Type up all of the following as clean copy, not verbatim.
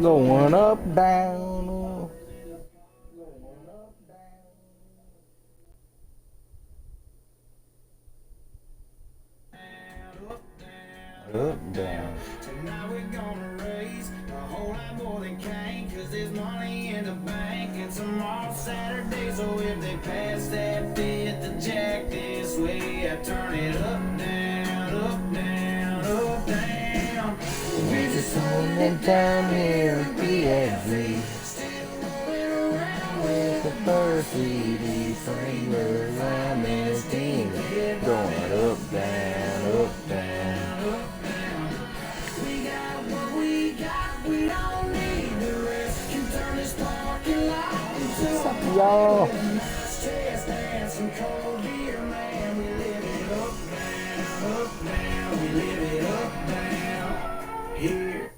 Going up, down. Up, down. Tonight we're gonna raise a whole lot more than Kane, cause there's money in the bank and some off Saturday. So if they pass that fit the jack this way, I turn it up, down, up, down, up, down. We're just holding down here at BFZ. Still rolling around with the first CD flavor. I'm this team going up, down, up, down. We don't need the rest. Can turn this parking lot into a y'all. And some cold beer, man. We live it up, down, we live it up, down here.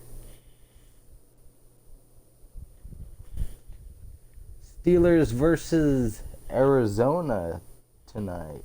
Steelers versus Arizona tonight.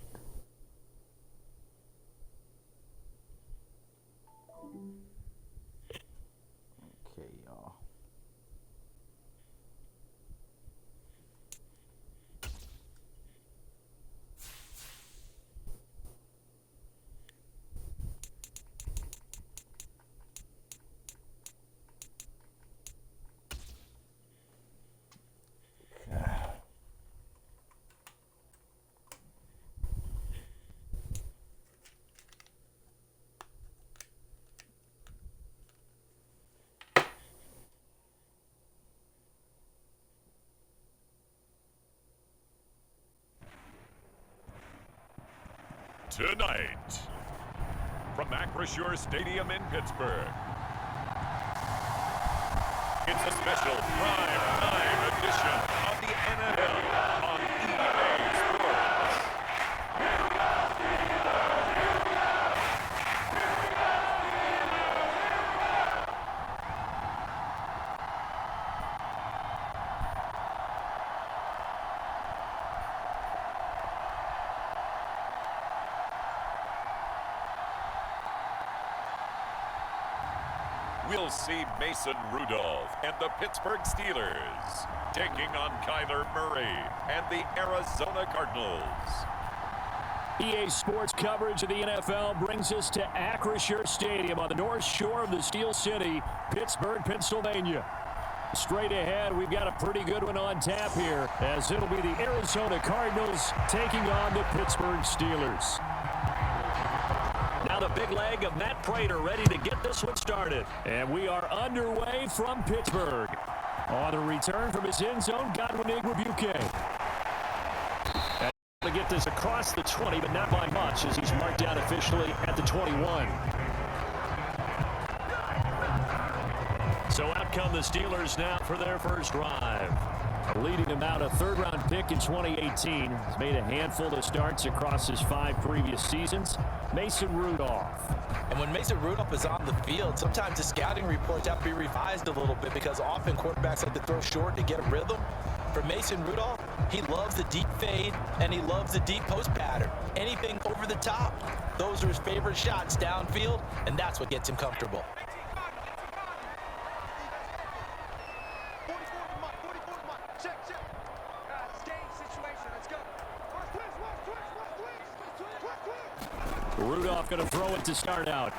Tonight, from Acrisure Stadium in Pittsburgh, it's a special prime time edition of the NFL on EA Sports. We'll see Mason Rudolph and the Pittsburgh Steelers taking on Kyler Murray and the Arizona Cardinals. EA Sports coverage of the NFL brings us to Acrisure Stadium on the north shore of the Steel City, Pittsburgh, Pennsylvania. Straight ahead, we've got a pretty good one on tap here, as it'll be the Arizona Cardinals taking on the Pittsburgh Steelers. Now the big leg of Matt Prater ready to get this one started. And we are underway from Pittsburgh. On the return from his end zone, Godwin Igwebuike. To get this across the 20, but not by much, as he's marked down officially at the 21. So out come the Steelers now for their first drive. Leading them out, a third-round pick in 2018. He's made a handful of starts across his 5 previous seasons. Mason Rudolph. And when Mason Rudolph is on the field, sometimes the scouting reports have to be revised a little bit because often quarterbacks like to throw short to get a rhythm. For Mason Rudolph, he loves the deep fade and he loves the deep post pattern. Anything over the top, those are his favorite shots downfield, and that's what gets him comfortable. Rudolph going to throw it to start out.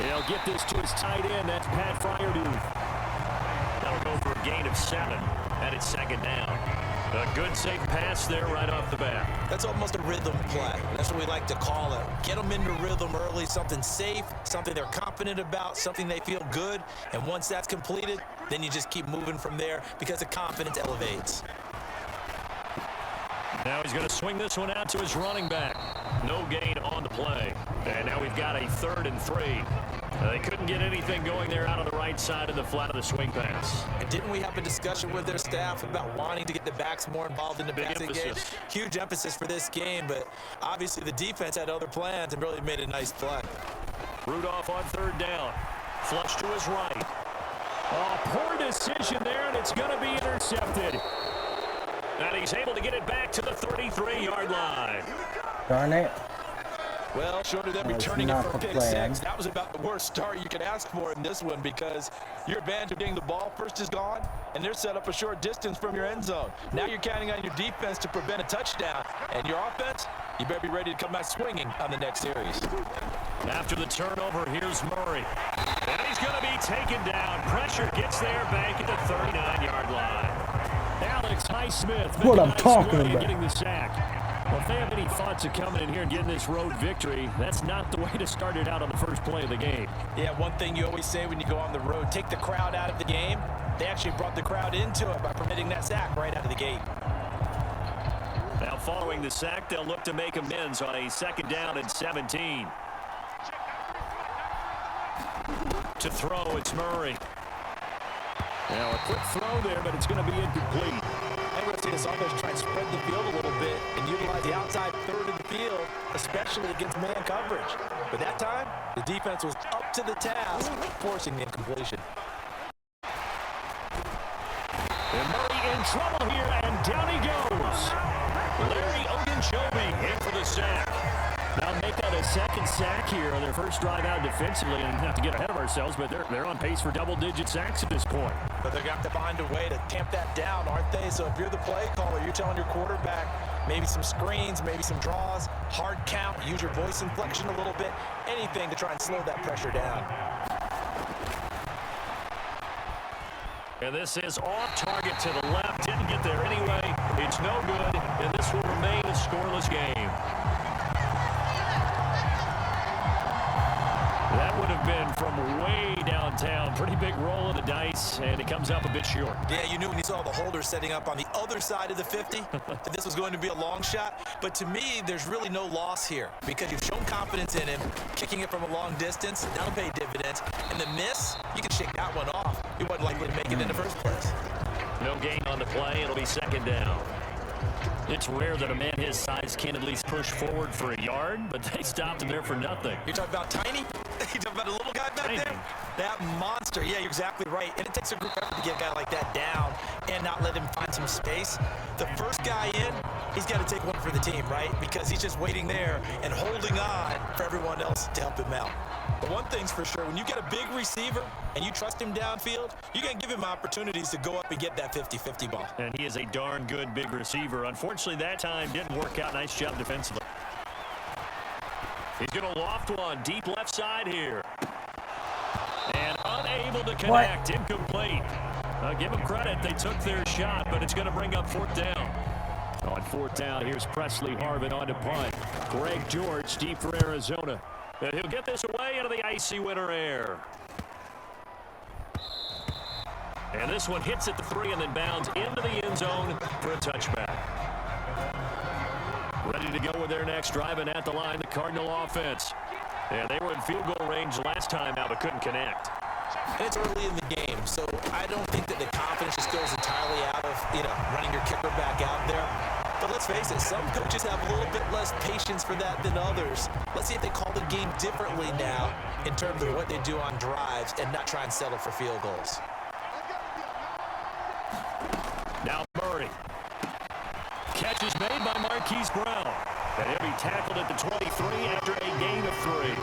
He'll get this to his tight end. That's Pat Fryermuth. That'll go for a gain of 7. And it's second down. A good, safe pass there right off the bat. That's almost a rhythm play. That's what we like to call it. Get them into rhythm early, something safe, something they're confident about, something they feel good. And once that's completed, then you just keep moving from there because the confidence elevates. Now he's going to swing this one out to his running back. No gain on the play. And now we've got a 3rd and 3. They couldn't get anything going there out on the right side of the flat of the swing pass. And didn't we have a discussion with their staff about wanting to get the backs more involved in the passing game? Huge emphasis for this game, but obviously the defense had other plans and really made a nice play. Rudolph on 3rd down. Flush to his right. Oh, poor decision there, and it's going to be intercepted. And he's able to get it back to the 33-yard line. Darn it. Well, shorter than returning it for pick six. That was about the worst start you could ask for in this one because your advantage of getting the ball first is gone, and they're set up a short distance from your end zone. Now you're counting on your defense to prevent a touchdown, and your offense, you better be ready to come out swinging on the next series. After the turnover, here's Murray. And he's going to be taken down. Pressure gets there back at the 39-yard line. Alex Highsmith. What I'm talking about. Getting the sack. Well, if they have any thoughts of coming in here and getting this road victory, that's not the way to start it out on the first play of the game. Yeah, one thing you always say when you go on the road, take the crowd out of the game. They actually brought the crowd into it by permitting that sack right out of the gate. Now following the sack, they'll look to make amends on a 2nd down and 17. To throw, it's Murray. Now a quick throw there, but it's going to be incomplete. I'm going to see this offense try and spread the field a little bit and utilize the outside third of the field, especially against man coverage. But that time, the defense was up to the task, forcing the incompletion. And Murray in trouble here, and down he goes. Larry Ogunjobi in for the sack. Now make that a 2nd sack here on their first drive out defensively, and not to get ahead of ourselves, but they're on pace for double-digit sacks at this point. But they're going to find a way to tamp that down, aren't they? So if you're the play caller, you're telling your quarterback maybe some screens, maybe some draws, hard count, use your voice inflection a little bit, anything to try and slow that pressure down. And this is off target to the left. Didn't get there anyway. It's no good, and this will remain a scoreless game. That would have been from way downtown. Pretty big roll of the dice, and it comes up a bit short. Yeah, you knew when you saw the holder setting up on the other side of the 50 that this was going to be a long shot. But to me, there's really no loss here because you've shown confidence in him, kicking it from a long distance. That'll pay dividends. And the miss, you can shake that one off. He wasn't likely to make it in the first place. No gain on the play. It'll be 2nd down. It's rare that a man his size can at least push forward for a yard, but they stopped him there for nothing. You're talking about tiny? You're talking about a little guy back there? That monster. Yeah, you're exactly right. And it takes a group effort to get a guy like that down and not let him find some space. The first guy in, he's got to take one for the team, right? Because he's just waiting there and holding on for everyone else to help him out. But one thing's for sure, when you get a big receiver and you trust him downfield, you're going to give him opportunities to go up and get that 50-50 ball. And he is a darn good big receiver. Unfortunately, that time didn't work out. Nice job defensively. He's going to loft one deep left side here. And unable to connect. Incomplete. Give them credit. They took their shot, but it's going to bring up 4th down. On 4th down, here's Presley Harvin on to punt. Greg George deep for Arizona. And he'll get this away into the icy winter air. And this one hits at the 3 and then bounds into the end zone for a touchback. Ready to go with their next drive, and at the line, the Cardinal offense. And they were in field goal range last time out, but couldn't connect. And it's early in the game, so I don't think that the confidence just goes entirely out of, running your kicker back out there. But let's face it, some coaches have a little bit less patience for that than others. Let's see if they call the game differently now in terms of what they do on drives and not try and settle for field goals. Now Murray. Catch is made by Marquise Brown. And he'll be tackled at the 23 after a gain of 3.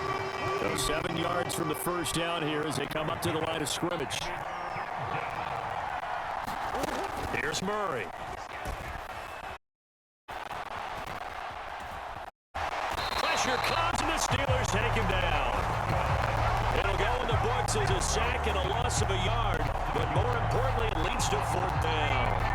So 7 yards from the first down here as they come up to the line of scrimmage. Here's Murray. Pressure comes and the Steelers take him down. It'll go in the books as a sack and a loss of a yard, but more importantly, it leads to 4th down.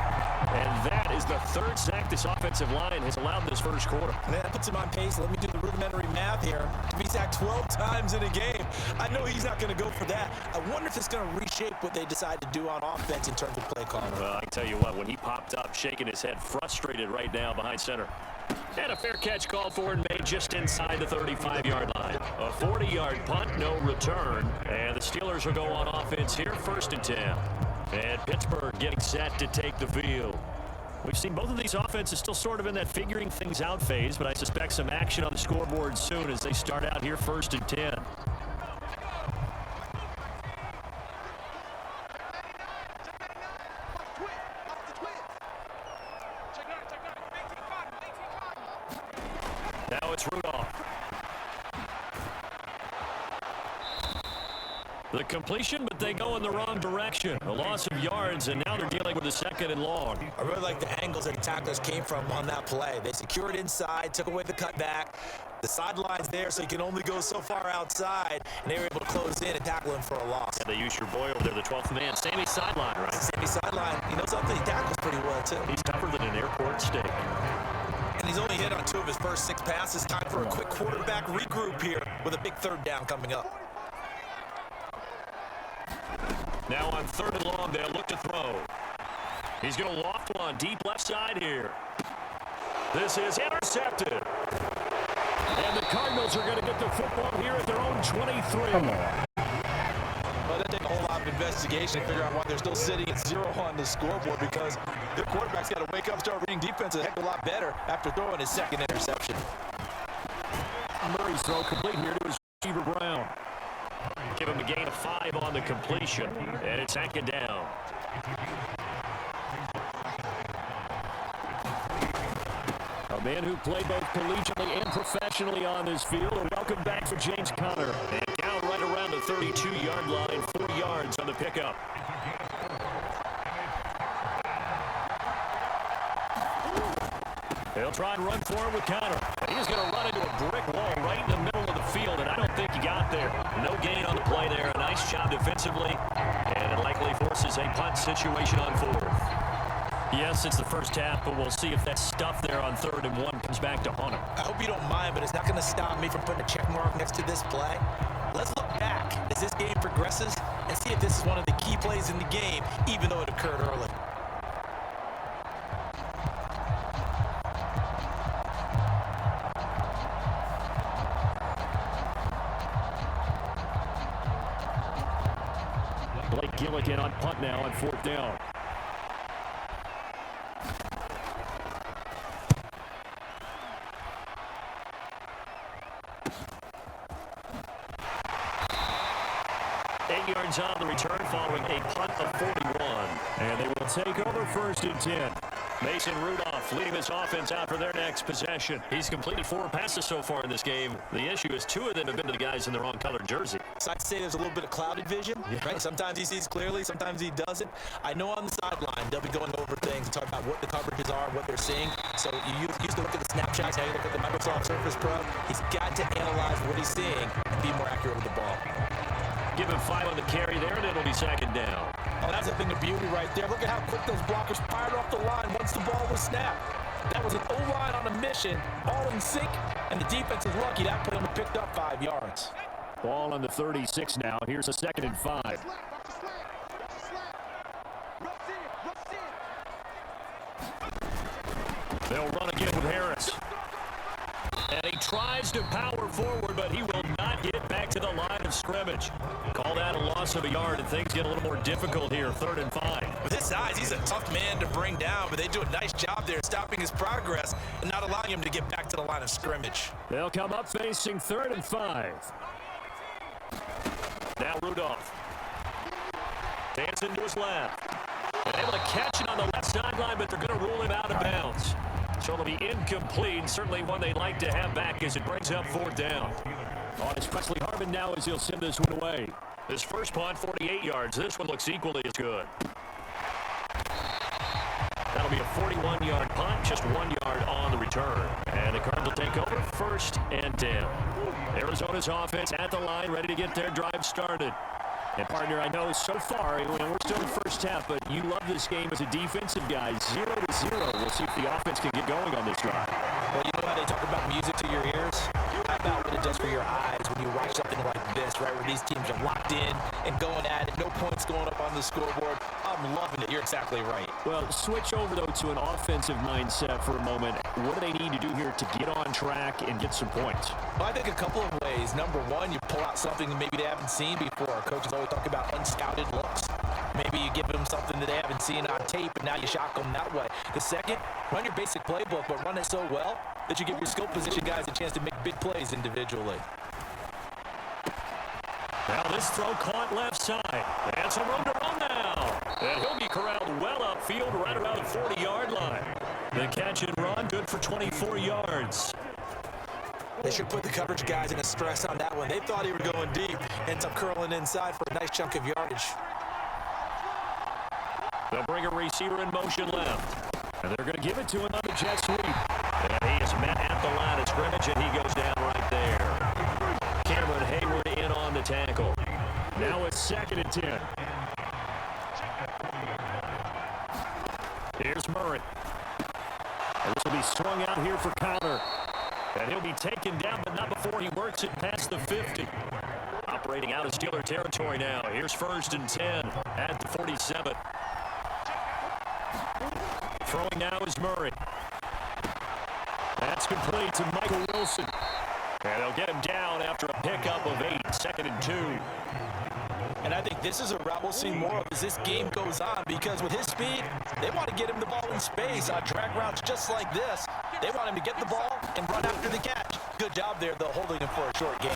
And that is the 3rd sack this offensive line has allowed this first quarter. And that puts him on pace. Let me do the rudimentary math here. To be sacked 12 times in a game, I know he's not going to go for that. I wonder if it's going to reshape what they decide to do on offense in terms of play calling. Well, I can tell you what, when he popped up, shaking his head, frustrated right now behind center. And a fair catch called for and made just inside the 35-yard line. A 40-yard punt, no return. And the Steelers will go on offense here, 1st and 10. And Pittsburgh getting set to take the field. We've seen both of these offenses still sort of in that figuring things out phase, but I suspect some action on the scoreboard soon as they start out here 1st and 10. Now it's Rudolph. The completion, but they go in the wrong direction. A loss of yards, and now they're dealing with a 2nd and long. I really like the angles that the tacklers came from on that play. They secured inside, took away the cutback. The sideline's there, so you can only go so far outside, and they were able to close in and tackle him for a loss. And they use your boy over there, the 12th man. Sammy sideline, right? Sammy sideline. You know something? He tackles pretty well, too. He's tougher than an airport steak. And he's only hit on 2 of his first 6 passes. Time for a quick quarterback regroup here with a big 3rd down coming up. Now on 3rd and long, they'll look to throw. He's going to loft one deep left side here. This is intercepted. And the Cardinals are going to get the football here at their own 23. Come on. Well, that take a whole lot of investigation to figure out why they're still sitting at 0 on the scoreboard, because their quarterback's got to wake up, start reading defense a heck of a lot better after throwing his 2nd interception. Murray's throw complete here to his receiver Brown. Give him a gain of 5 on the completion, and it's 2nd down. A man who played both collegiately and professionally on this field. A welcome back for James Conner. And down right around the 32-yard line, 4 yards on the pickup. They'll try and run forward with Conner. He's going to run into a brick wall right in the middle of the field, and I don't think he got there. No gain on the play there. A nice job defensively, and it likely forces a punt situation on 4th. Yes, it's the first half, but we'll see if that stuff there on 3rd and 1 comes back to haunt him. I hope you don't mind, but it's not going to stop me from putting a check mark next to this play. Let's look back as this game progresses and see if this is one of the key plays in the game, even though it occurred early. Blake Gilligan on punt now on 4th down. Yards on the return following a punt of 41. And they will take over 1st and 10. Mason Rudolph leading this offense out for their next possession. He's completed 4 passes so far in this game. The issue is 2 of them have been to the guys in the wrong colored jersey. So I'd say there's a little bit of clouded vision, right? Sometimes he sees clearly, sometimes he doesn't. I know on the sideline they'll be going over things and talking about what the coverages are, what they're seeing. So you used to look at the snapshots, now you look at the Microsoft Surface Pro. He's got to analyze what he's seeing and be more accurate with the ball. Give him 5 on the carry there, and it'll be 2nd down. Oh, that's a thing of beauty right there. Look at how quick those blockers fired off the line once the ball was snapped. That was an O-line on a mission, all in sync, and the defense is lucky that put him and picked up 5 yards. Ball on the 36 now. Here's a 2nd and 5. They'll run again with Harris. And he tries to power forward, but he will not get back to the line of scrimmage. Call that a loss of a yard, and things get a little more difficult here, 3rd and 5. With his size, he's a tough man to bring down, but they do a nice job there stopping his progress and not allowing him to get back to the line of scrimmage. They'll come up facing 3rd and 5. Now Rudolph. Dancing to his left. And able to catch it on the left sideline, but they're going to rule him out of bounds. So it'll be incomplete. Certainly one they'd like to have back as it brings up 4th down. On is Presley Harvin now as he'll send this one away. His first punt, 48 yards. This one looks equally as good. That'll be a 41-yard punt, just 1 yard on the return. And the Cardinals will take over 1st and 10. Arizona's offense at the line, ready to get their drive started. And, partner, I know so far, we're still in the first half, but you love this game as a defensive guy. 0-0. We'll see if the offense can get going on this drive. Well, you know how they talk about music to your ears? How about what it does for your eyes when you watch something like this, right, where these teams are locked in and going at it, no points going up on the scoreboard? I'm loving it. You're exactly right. Well, switch over, though, to an offensive mindset for a moment. What do they need to do here to get on track and get some points? Well, I think a couple of ways. Number one, you pull out something that maybe they haven't seen before. Coaches always talk about unscouted looks. Maybe you give them something that they haven't seen on tape, and now you shock them that way. The second, run your basic playbook, but run it so well that you give your skill position guys a chance to make big plays individually. Now this throw caught left side. And some room to run now. And he'll be corralled well upfield right around the 40-yard line. The catch and run good for 24 yards. They should put the coverage guys in a stress on that one. They thought he was going deep. Ends up curling inside for a nice chunk of yardage. They'll bring a receiver in motion left. And they're going to give it to him on the jet sweep. And he is met at the line of scrimmage, and he goes down right there. Cameron Hayward in on the tackle. Now it's 2nd and 10. Here's Murray. And this will be swung out here for Connor. And he'll be taken down, but not before he works it past the 50. Operating out of Steeler territory now. Here's 1st and 10 at the 47. Throwing now is Murray. That's complete to Michael Wilson. And they'll get him down after a pickup of 8, 2nd and 2. And I think this is a route we'll see more of as this game goes on, because with his speed, they want to get him the ball in space on drag routes just like this. They want him to get the ball and run after the catch. Good job there, though, holding him for a short gain.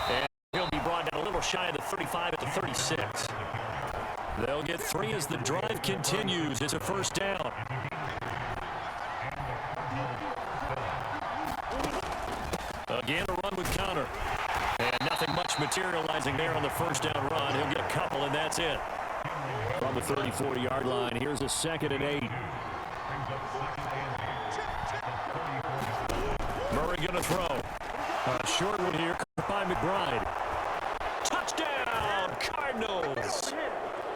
And he'll be brought down a little shy of the 35 at the 36. They'll get 3 as the drive continues. It's a 1st down. Again, a run with Connor. And nothing much materializing there on the 1st down run. He'll get a couple, and that's it. From the 30-40-yard line, here's a 2nd and 8. Murray going to throw. A short one here by McBride. Touchdown, Cardinals.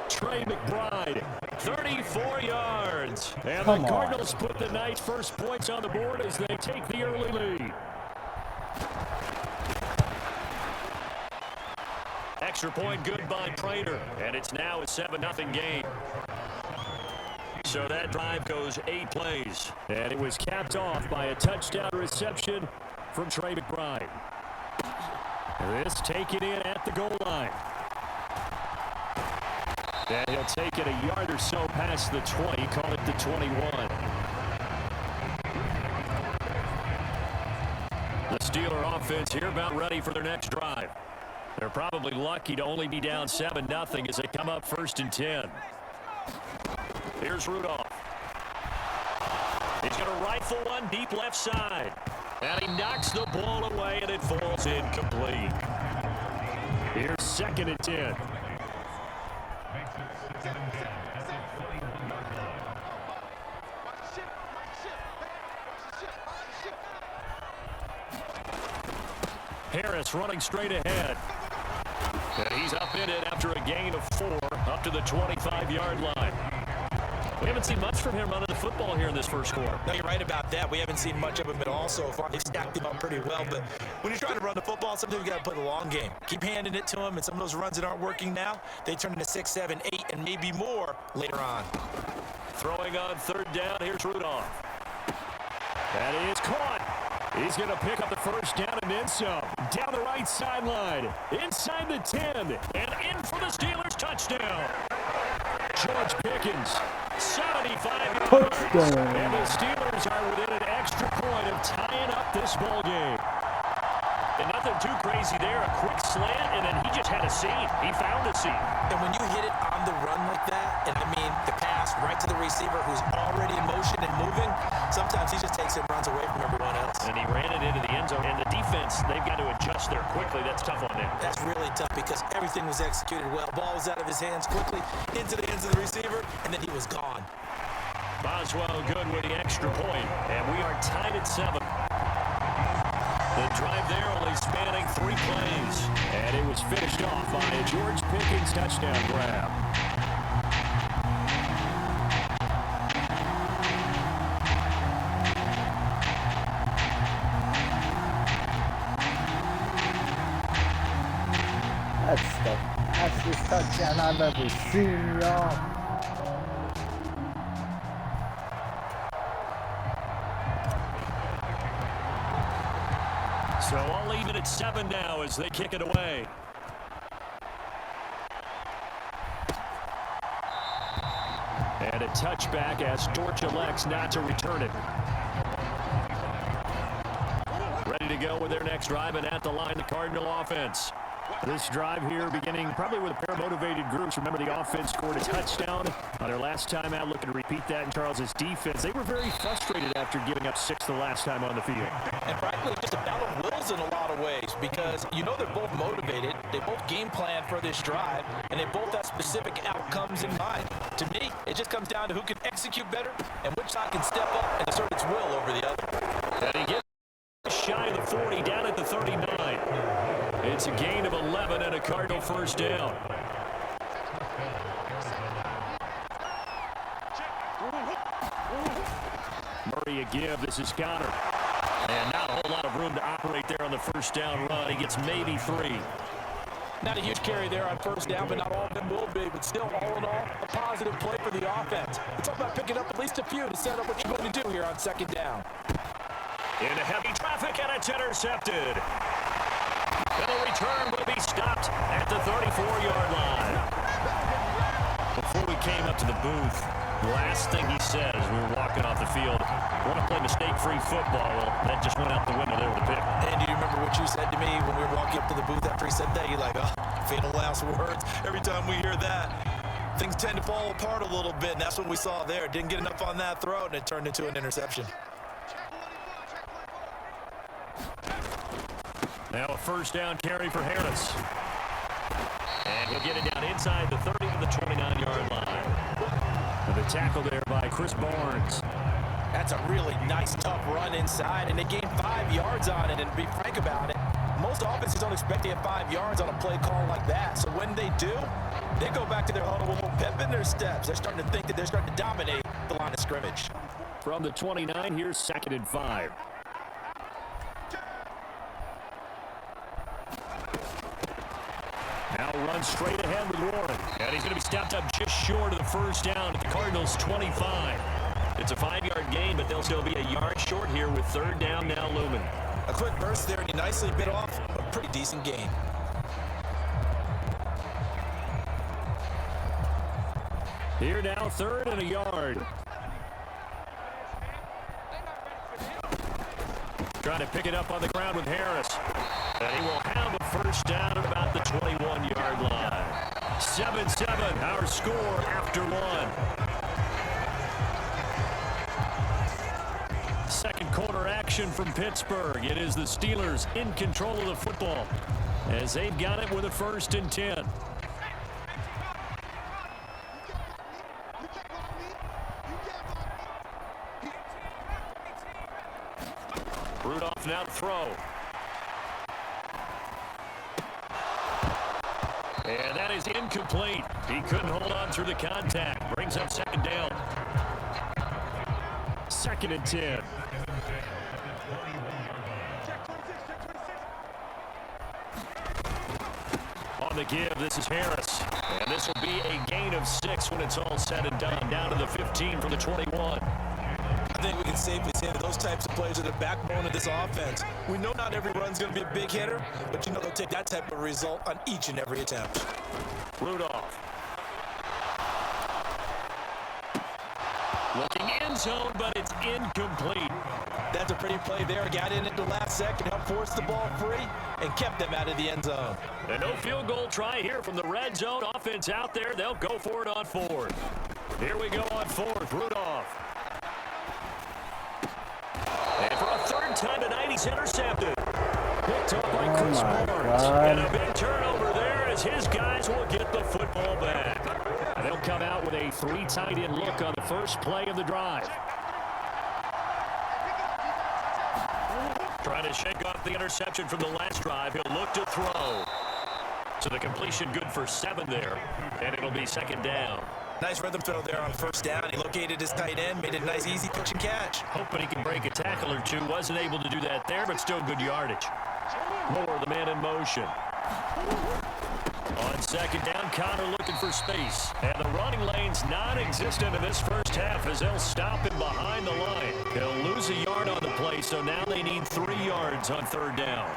Trey McBride, 34 yards. And the Cardinals put the night's first points on the board as they take the early lead. Extra point good by Prater, and it's now a 7-0 game. So that drive goes 8 plays, and it was capped off by a touchdown reception from Trey McBride. This taken in at the goal line. And he'll take it a yard or so past the 20, call it the 21. The Steeler offense here about ready for their next drive. They're probably lucky to only be down 7-0 as they come up 1st and 10. Here's Rudolph. He's going to rifle one deep left side. And he knocks the ball away, and it falls incomplete. Here's 2nd and 10. Harris running straight ahead. And he's up in it after a gain of 4 up to the 25-yard line. We haven't seen much from him running the football here in this first quarter. No, you're right about that. We haven't seen much of him at all so far. They stacked him up pretty well, but when you're trying to run the football, sometimes you got to play the long game. Keep handing it to him, and some of those runs that aren't working now, they turn into 6, 7, 8, and maybe more later on. Throwing on 3rd down, here's Rudolph. That is caught. He's going to pick up the 1st down and then some. Down the right sideline, inside the 10, and in for the Steelers touchdown. George Pickens, 75 yards. And the Steelers are within an extra point of tying up this ball game. And nothing too crazy there. A quick slant, and then he just had a seam. He found a seam. And when you hit it on the run like that, and I mean the pass right to the receiver who's already in motion and moving, sometimes he just takes it and runs away from everyone else. And he ran it into the end zone. And the defense, they've got to adjust there quickly. That's tough on them. That's really tough because everything was executed well. Ball was out of his hands quickly into the hands of the receiver, and then he was gone. Boswell good with the extra point, and we are tied at 7. The drive there only spanning 3 plays, and it was finished off by a George Pickens touchdown grab. That's the fastest touchdown I've ever seen, y'all. So I'll leave it at 7 now as they kick it away. And a touchback as Dortch elects not to return it. Ready to go with their next drive, and at the line, the Cardinal offense. This drive here beginning probably with a pair of motivated groups. Remember, the offense scored a touchdown on their last time out. Looking to repeat that in Charles's defense. They were very frustrated after giving up 6 the last time on the field. And frankly, just a battle of wills in a lot of ways because you know they're both motivated. They both game plan for this drive, and they both have specific outcomes in mind. To me, it just comes down to who can execute better and which side can step up and assert its will over the other. And he gets shy of the 40, down at the 39. It's a gain of 11 and a Cardinal first down. Murray a give. This is Connor. And not a whole lot of room to operate there on the first down run. He gets maybe 3. Not a huge carry there on first down, but not all of them will be. But still, all in all, a positive play for the offense. It's all about picking up at least a few to set up what you're going to do here on second down. Into heavy traffic, and it's intercepted. And the return will be stopped at the 34-yard line. Before we came up to the booth, the last thing he said as we were walking off the field, I want to play mistake-free football. Well, that just went out the window there with the pick. And do you remember what you said to me when we were walking up to the booth after he said that? You're like, oh, fatal last words. Every time we hear that, things tend to fall apart a little bit, and that's what we saw there. Didn't get enough on that throw, and it turned into an interception. Now a first down carry for Harris. And he'll get it down inside the 30 to the 29-yard line. And the tackle there by Chris Barnes. That's a really nice, tough run inside, and they gained 5 yards on it. And to be frank about it, most offenses don't expect to get 5 yards on a play call like that. So when they do, they go back to their huddle with a little pep in their steps. They're starting to think that they're starting to dominate the line of scrimmage. From the 29, here's 2nd and 5. Now runs straight ahead with Warren. And he's going to be stepped up just short of the first down at the Cardinals' 25. It's a 5-yard gain, but they'll still be a yard short here with 3rd down now looming. A quick burst there, and he nicely bit off a pretty decent gain. Here now, 3rd and a yard. Trying to pick it up on the ground with Harris. And he will have a first down at about the 21-yard line. 7-7, our score after 1. Second quarter action from Pittsburgh. It is the Steelers in control of the football as they've got it with a 1st and 10. Rudolph now to throw. And that is incomplete. He couldn't hold on through the contact. Brings up 2nd down. 2nd and 10. On the give, this is Harris. And this will be a gain of 6 when it's all said and done. Down to the 15 for the 21. I think we can safely say that those types of plays are the backbone of this offense. We know not every run's going to be a big hitter, but you know they'll take that type of result on each and every attempt. Rudolph. Looking end zone, but it's incomplete. That's a pretty play there. Got in at the last second, helped force the ball free, and kept them out of the end zone. And no field goal try here from the red zone. Offense out there. They'll go for it on 4th. Here we go on 4th. Rudolph. And for a 3rd time tonight, he's intercepted. Picked up by Chris Barnes. And a big turnover there as his guys will get the football back. And they'll come out with a 3 tight end look on the first play of the drive. Trying to shake off the interception from the last drive. He'll look to throw. So the completion good for 7 there. And it'll be 2nd down. Nice rhythm throw there on first down. He located his tight end, made it a nice, easy pitch and catch. Hoping he can break a tackle or two. Wasn't able to do that there, but still good yardage. Moore, the man in motion. On second down, Connor looking for space. And the running lane's non-existent in this first half as they'll stop him behind the line. He'll lose a yard on the play, so now they need 3 yards on 3rd down.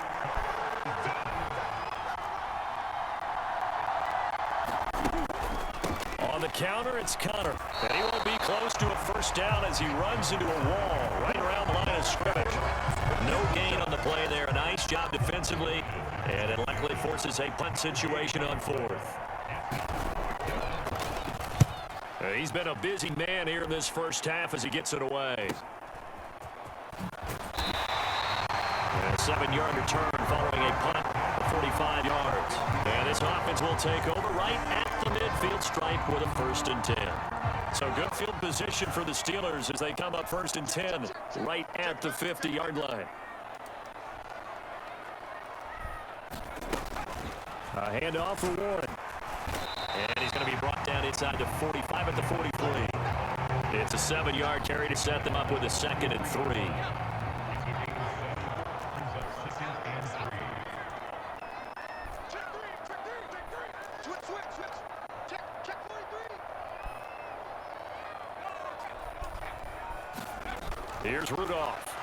On the counter, it's Connor. And he won't be close to a first down as he runs into a wall right around the line of scrimmage. No gain on the play there. A nice job job defensively, and it likely forces a punt situation on 4th. He's been a busy man here in this first half as he gets it away. And a 7-yard return following a punt of 45 yards. And this offense will take over right at the midfield stripe with a 1st and 10. So good field position for the Steelers as they come up 1st and 10 right at the 50-yard line. A handoff for Warren. And he's going to be brought down inside the 45 at the 43. It's a 7-yard carry to set them up with a 2nd and 3. Here's Rudolph.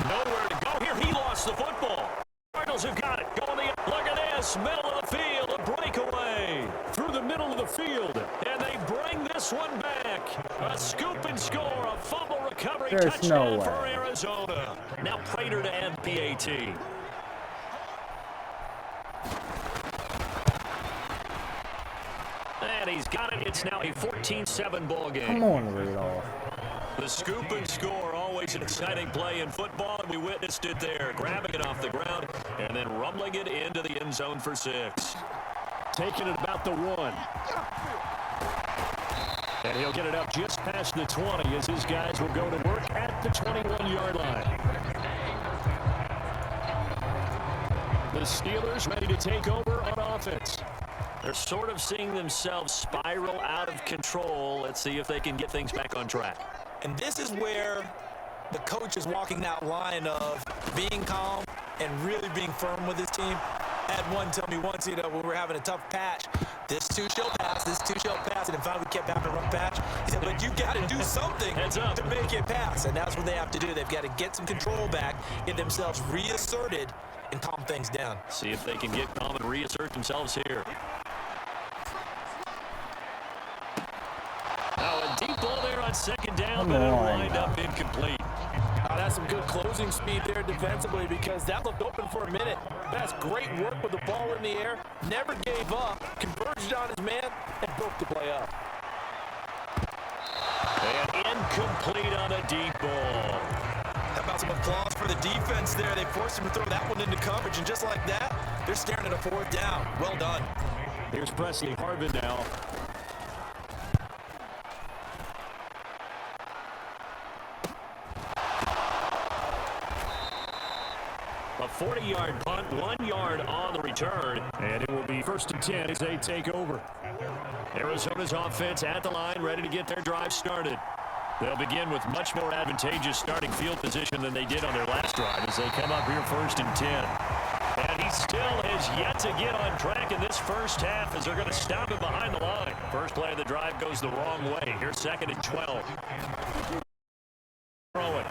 Nowhere to go here. He lost the football. Cardinals have got it. Going the look at this. Middle of the field. A breakaway through the middle of the field. And they bring this one back. A scoop and score. A fumble recovery touchdown for Arizona. Now Prater to end PAT. And he's got it. It's now a 14-7 ball game. Come on, Rudolph. The scoop and score, always an exciting play in football, and we witnessed it there, grabbing it off the ground and then rumbling it into the end zone for 6. Taking it about the 1. And he'll get it up just past the 20 as his guys will go to work at the 21-yard line. The Steelers ready to take over on offense. They're sort of seeing themselves spiral out of control. Let's see if they can get things back on track. And this is where the coach is walking that line of being calm and really being firm with his team. I had one tell me once, when we were having a tough patch, this too shall pass, and then finally we kept having a rough patch. He said, but you got to do something to make it pass, and that's what they have to do. They've got to get some control back, get themselves reasserted, and calm things down. See if they can get calm and reassert themselves here. Now a deep ball there on 2nd down, but it'll wind up incomplete. That's some good closing speed there defensively because that looked open for a minute. That's great work with the ball in the air. Never gave up, converged on his man, and broke the play up. And incomplete on a deep ball. How about some applause for the defense there? They forced him to throw that one into coverage, and just like that, they're staring at a 4th down. Well done. Here's Presley Harvin now. A 40-yard punt, 1 yard on the return, and it will be 1st and 10 as they take over. Arizona's offense at the line, ready to get their drive started. They'll begin with much more advantageous starting field position than they did on their last drive as they come up here 1st and 10. And he still has yet to get on track in this first half as they're going to stop him behind the line. First play of the drive goes the wrong way. Here's 2nd and 12. Throw it.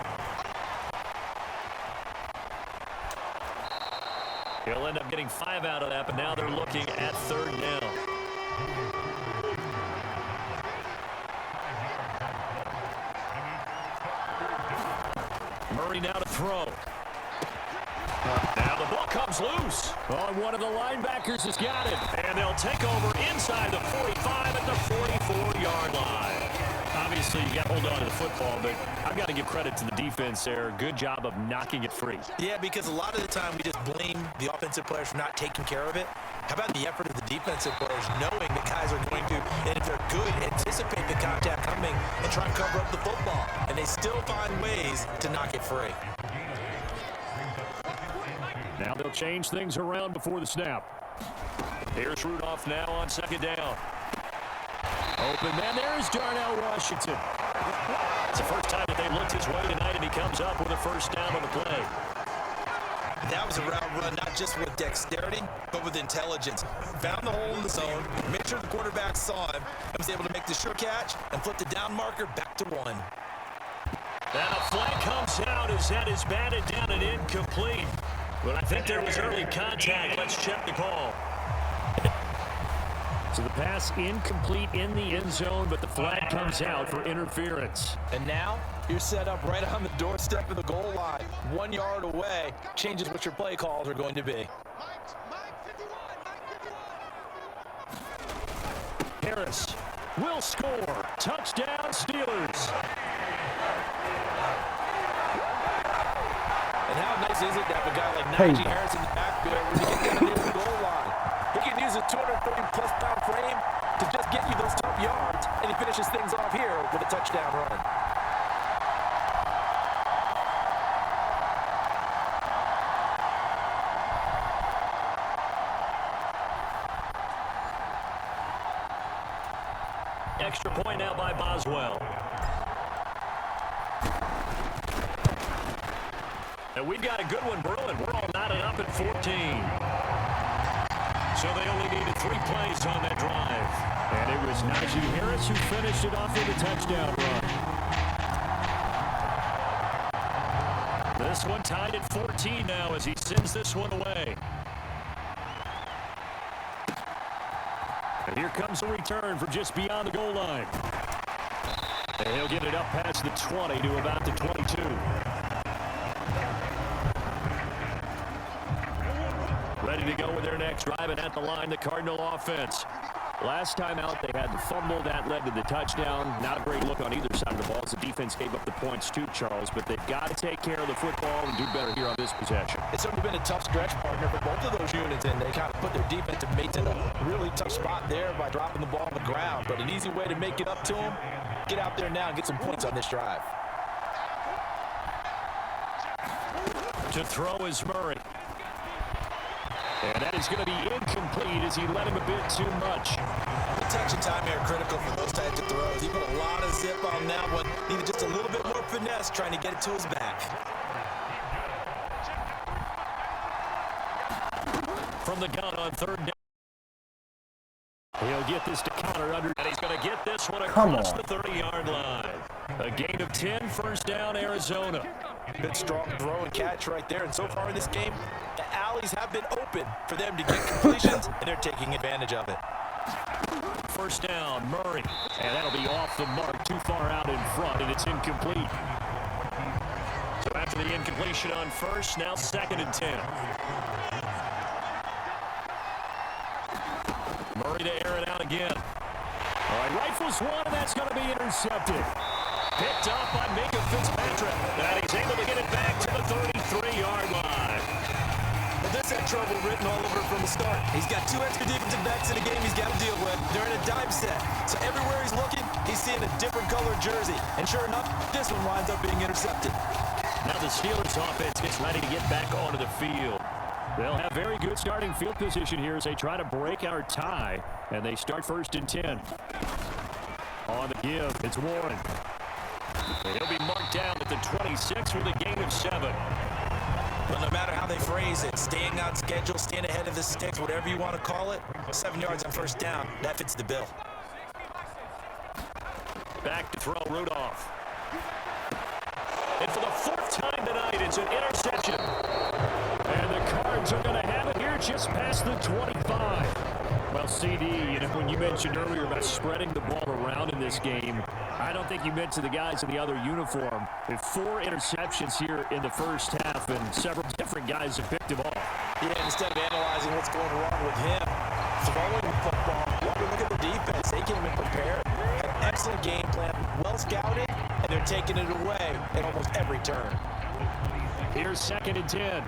He'll end up getting 5 out of that, but now they're looking at 3rd down. Murray now to throw. Now the ball comes loose. Oh, one of the linebackers has got it. And they'll take over inside the 45 at the 44-yard line. Obviously, you got to hold on to the football, but I've got to give credit to the defense there. Good job of knocking it free. Yeah, because a lot of the time we just blame the offensive players for not taking care of it. How about the effort of the defensive players knowing the guys are going to, and if they're good, anticipate the contact coming and try and cover up the football. And they still find ways to knock it free. Now they'll change things around before the snap. Here's Rudolph now on 2nd down. Open man, there's Darnell Washington. It's the first time that they've looked his way tonight, and he comes up with a 1st down on the play. That was a route run, not just with dexterity, but with intelligence. Found the hole in the zone, made sure the quarterback saw him, and was able to make the sure catch and flip the down marker back to 1. And a flag comes out as that is batted down and incomplete. But I think there was early contact. Let's check the call. So the pass incomplete in the end zone, but the flag comes out for interference. And now you're set up right on the doorstep of the goal line. 1 yard away changes what your play calls are going to be. Harris will score. Touchdown, Steelers. And how nice is it to have a guy like Najee Harris in the backfield when you get down near the goal line? He can use a 230-plus pound frame to just get you those top yards, and he finishes things off here with a touchdown run. Extra point now by Boswell. And we've got a good one brewing. We're all knotted up at 14. So they only needed 3 plays on that drive. And it was Najee Harris who finished it off with a touchdown run. This one tied at 14 now as he sends this one away. And here comes a return from just beyond the goal line. And he'll get it up past the 20 to about the 22. Ready to go with their next drive, and at the line, the Cardinal offense. Last time out, they had the fumble. That led to the touchdown. Not a great look on either side of the ball as the defense gave up the points too, Charles, but they've got to take care of the football and do better here on this possession. It's certainly been a tough stretch, partner, for both of those units, and they kind of put their defensive mates in a really tough spot there by dropping the ball on the ground, but an easy way to make it up to them. Get out there now and get some points on this drive. To throw is Murray. And that is going to be incomplete as he led him a bit too much. The touch and time here are critical for those types of throws. He put a lot of zip on that one. Needed just a little bit more finesse trying to get it to his back. From the gun on third down. He'll get this to counter under, and he's going to get this one across the 30-yard line. A gain of 10, first down, Arizona. Good strong throw and catch right there. And so far in this game, the alleys have been open for them to get completions, and they're taking advantage of it. First down, Murray. And that'll be off the mark, too far out in front, and it's incomplete. So after the incompletion on first, now 2nd and 10. Murray to air it out again. All right, rifles one, and that's going to be intercepted. Picked up by Minka Fitzpatrick. And he's able to get it back to the 33-yard line. Well, this had trouble written all over from the start. He's got 2 extra defensive backs in the game he's got to deal with. They're in a dime set. So everywhere he's looking, he's seeing a different colored jersey. And sure enough, this one winds up being intercepted. Now the Steelers offense gets ready to get back onto the field. They'll have very good starting field position here as they try to break our tie. And they start 1st and 10. On the give, it's Warren. And he'll be marked down at the 26 with a gain of 7. But no matter how they phrase it, staying on schedule, staying ahead of the sticks, whatever you want to call it, 7 yards on first down, that fits the bill. Back to throw, Rudolph. And for the 4th time tonight, it's an interception. And the Cards are going to have it here just past the 25. Well, CD, when you mentioned earlier about spreading the ball around in this game, I don't think you meant to the guys in the other uniform. With 4 interceptions here in the first half, and several different guys have picked them off. Yeah, instead of analyzing what's going wrong with him, throwing the football, look at the defense. They came in prepared, had an excellent game plan, well scouted, and they're taking it away at almost every turn. Here's 2nd and 10.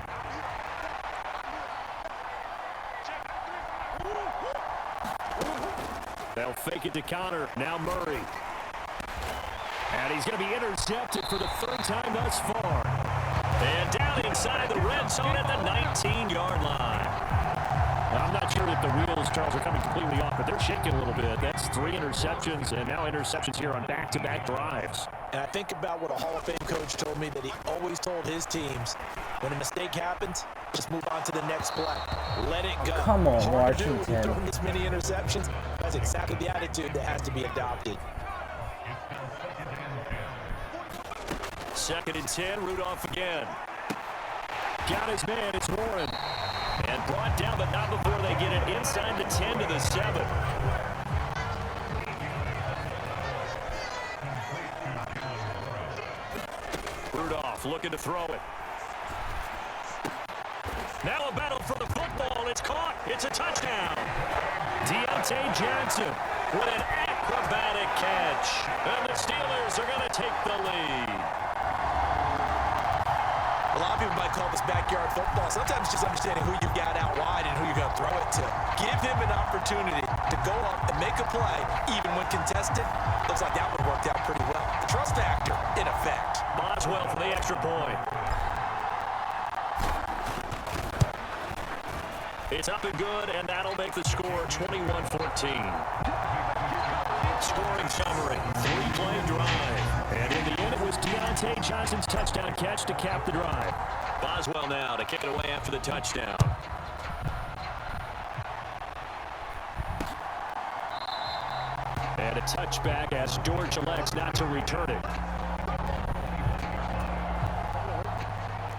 They'll fake it to Connor. Now Murray. And he's going to be intercepted for the 3rd time thus far. And down inside the red zone at the 19-yard line. Now, I'm not sure that the wheels, Charles, are coming completely off, but they're shaking a little bit. That's 3 interceptions, and now interceptions here on back-to-back drives. And I think about what a Hall of Fame coach told me that he always told his teams, when a mistake happens, just move on to the next play. Let it go. Come on, Hard to do when you're Washington. throwing this many interceptions. That's exactly the attitude that has to be adopted. 2nd and 10, Rudolph again. Got his man, it's Warren. And brought brought down, but not before they get it inside the 10 to the 7. Rudolph looking to throw it. Now a battle for the football. It's caught. It's a touchdown. Deontay Johnson with an acrobatic catch. And the Steelers are going to take the lead. A lot of people might call this backyard football. Sometimes just understanding who you've got out wide and who you're going to throw it to. Give him an opportunity to go up and make a play, even when contested. Looks like that one worked out pretty well. The trust factor, in effect. Boswell for the extra point. It's up and good, and that'll make the score 21-14. Scoring summary, 3-play drive. And in the end, it was Deontay Johnson's touchdown catch to cap the drive. Boswell now to kick it away after the touchdown. And a touchback as George elects not to return it.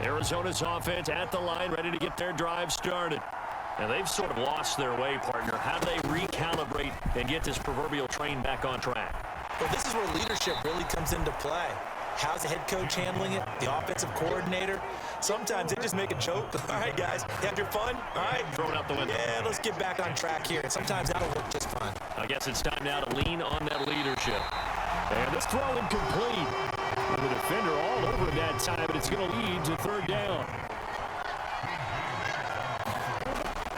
Arizona's offense at the line, ready to get their drive started. And they've sort of lost their way, partner. How do they recalibrate and get this proverbial train back on track? Well, this is where leadership really comes into play. How's the head coach handling it? The offensive coordinator? Sometimes they just make a joke. All right, guys, you have your fun? All right. Throw it out the window. Yeah, let's get back on track here. And sometimes that'll work just fine. I guess it's time now to lean on that leadership. And this throw incomplete. With the defender all over it that time, but it's going to lead to third down.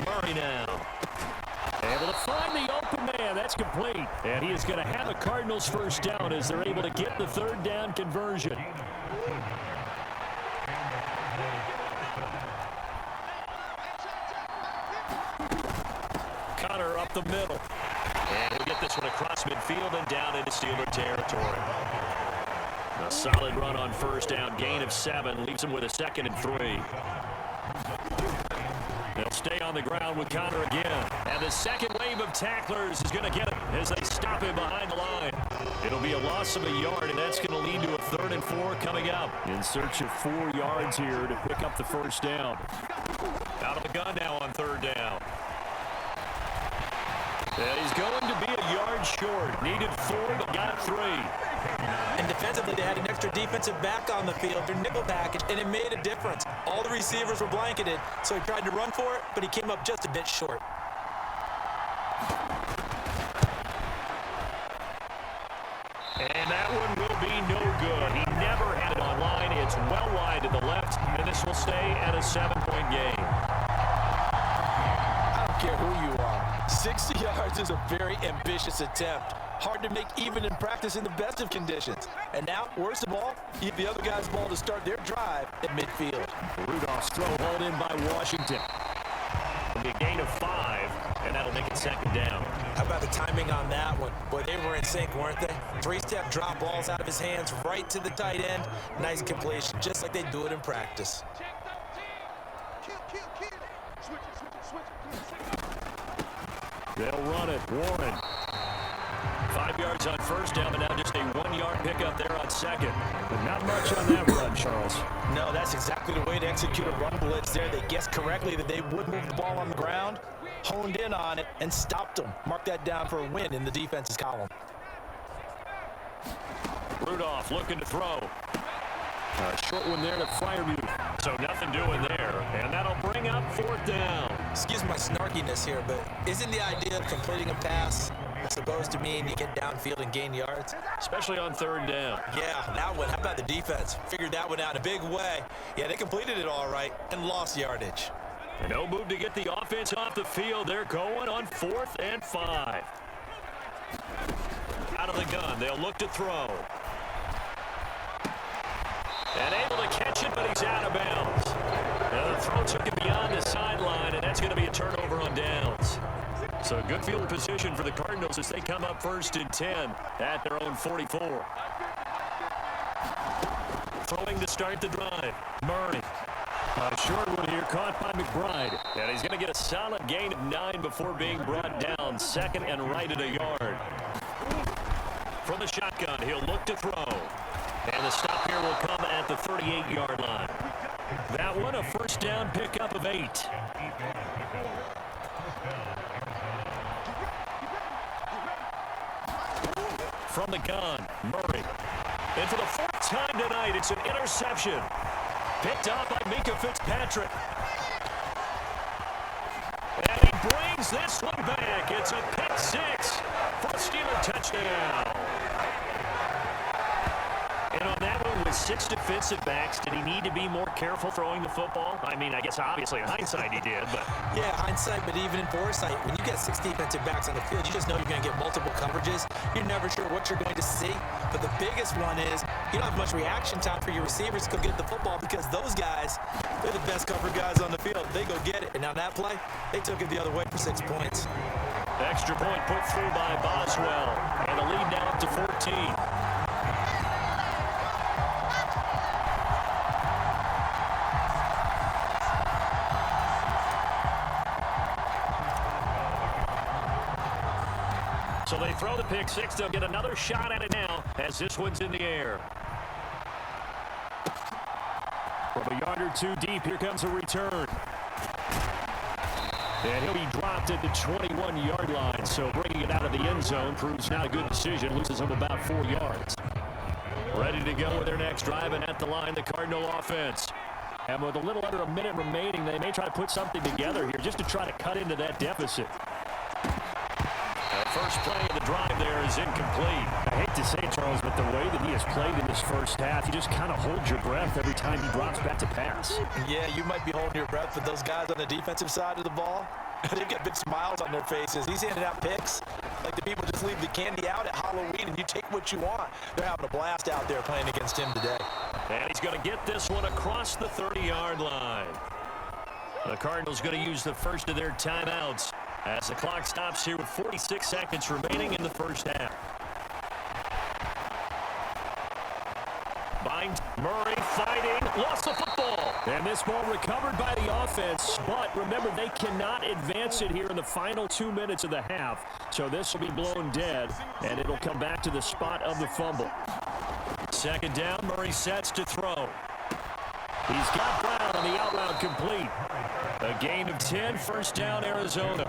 Murray now. Able to find the open man. That's complete. And he is going to have a Cardinals first down as they're able to get the third down conversion. Connor up the middle. And he'll get this one across midfield and down into Steeler territory. A solid run on first down. Gain of 7. Leaves him with a 2nd and 3. They'll stay on the ground with Connor again. And the second wave of tacklers is going to get him as they stop him behind the line. It'll be a loss of a yard, and that's going to lead to a 3rd and 4 coming up. In search of 4 yards here to pick up the first down. Out of the gun now on 3rd down. And he's going to be a yard short. Needed 4, but got 3. And defensively, they had an extra defensive back on the field, their nickel package, and it made a difference. All the receivers were blanketed, so he tried to run for it, but he came up just a bit short. And that one will be no good. He never had it on line. It's well wide to the left, and this will stay at a 7-point game. I don't care who you are. 60 yards is a very ambitious attempt. Hard to make even in practice in the best of conditions. And now, worst of all, you have the other guy's ball to start their drive at midfield. Rudolph's throw hauled in by Washington. It'll be a gain of 5, and that'll make it 2nd down. How about the timing on that one? Boy, they were in sync, weren't they? 3-step drop balls out of his hands right to the tight end. Nice completion, just like they do it in practice. They'll run it. Warren. 5 yards on first down, but now just a 1-yard pickup there on 2nd. But not much on that run, Charles. No, that's exactly the way to execute a run blitz there. They guessed correctly that they would move the ball on the ground, honed in on it, and stopped them. Mark that down for a win in the defense's column. Rudolph looking to throw. A short one there to Freiermuth. So nothing doing there. And that'll bring up 4th down. Excuse my snarkiness here, but isn't the idea of completing a pass supposed to mean you get downfield and gain yards? Especially on 3rd down. Yeah, that one. How about the defense? Figured that one out in a big way. Yeah, they completed it all right and lost yardage. No move to get the offense off the field. They're going on 4th and 5. Out of the gun. They'll look to throw. And able to catch it, but he's out of bounds. Now the throw took him beyond the sideline, and that's going to be a turnover on downs. So good field position for the Cardinals as they come up 1st and 10 at their own 44. Throwing to start the drive. Murray. A short one here caught by McBride. And he's going to get a solid gain of 9 before being brought down. 2nd and right at a yard. From the shotgun, he'll look to throw. And the stop here will come at the 38-yard line. That one a first down pickup of 8. From the gun, Murray. And for the fourth time tonight, it's an interception. Picked off by Minkah Fitzpatrick. And he brings this one back. It's a pick 6 for a Steeler touchdown. And on that one, with 6 defensive backs, did he need to be more careful throwing the football? I mean, I guess obviously in hindsight he did, but... Yeah, hindsight, but even in foresight, when you get 6 defensive backs on the field, you just know you're going to get multiple coverages. You're never sure what you're going to see. But the biggest one is you don't have much reaction time for your receivers to go get the football because those guys, they're the best cover guys on the field. They go get it. And on that play, they took it the other way for 6 points. Extra point put through by Boswell. And the lead now up to 14. So they throw the pick 6. They'll get another shot at it now as this one's in the air. From a yard or 2 deep, here comes a return. And he'll be dropped at the 21-yard line. So bringing it out of the end zone proves not a good decision. Loses him about 4 yards. Ready to go with their next drive, and at the line, the Cardinal offense. And with a little under a minute remaining, they may try to put something together here just to try to cut into that deficit. First play of the drive there is incomplete. I hate to say it, Charles, but the way that he has played in this first half, you just kind of hold your breath every time he drops back to pass. Yeah, you might be holding your breath, but those guys on the defensive side of the ball, they've got big smiles on their faces. He's handing out picks like the people just leave the candy out at Halloween and you take what you want. They're having a blast out there playing against him today. And he's going to get this one across the 30-yard line. The Cardinals going to use the first of their timeouts as the clock stops here with 46 seconds remaining in the first half. Bind, Murray fighting, lost the football. And this ball recovered by the offense, but remember, they cannot advance it here in the final 2 minutes of the half. So this will be blown dead, and it'll come back to the spot of the fumble. Second down, Murray sets to throw. He's got Brown on the out route complete. A gain of 10, first down, Arizona.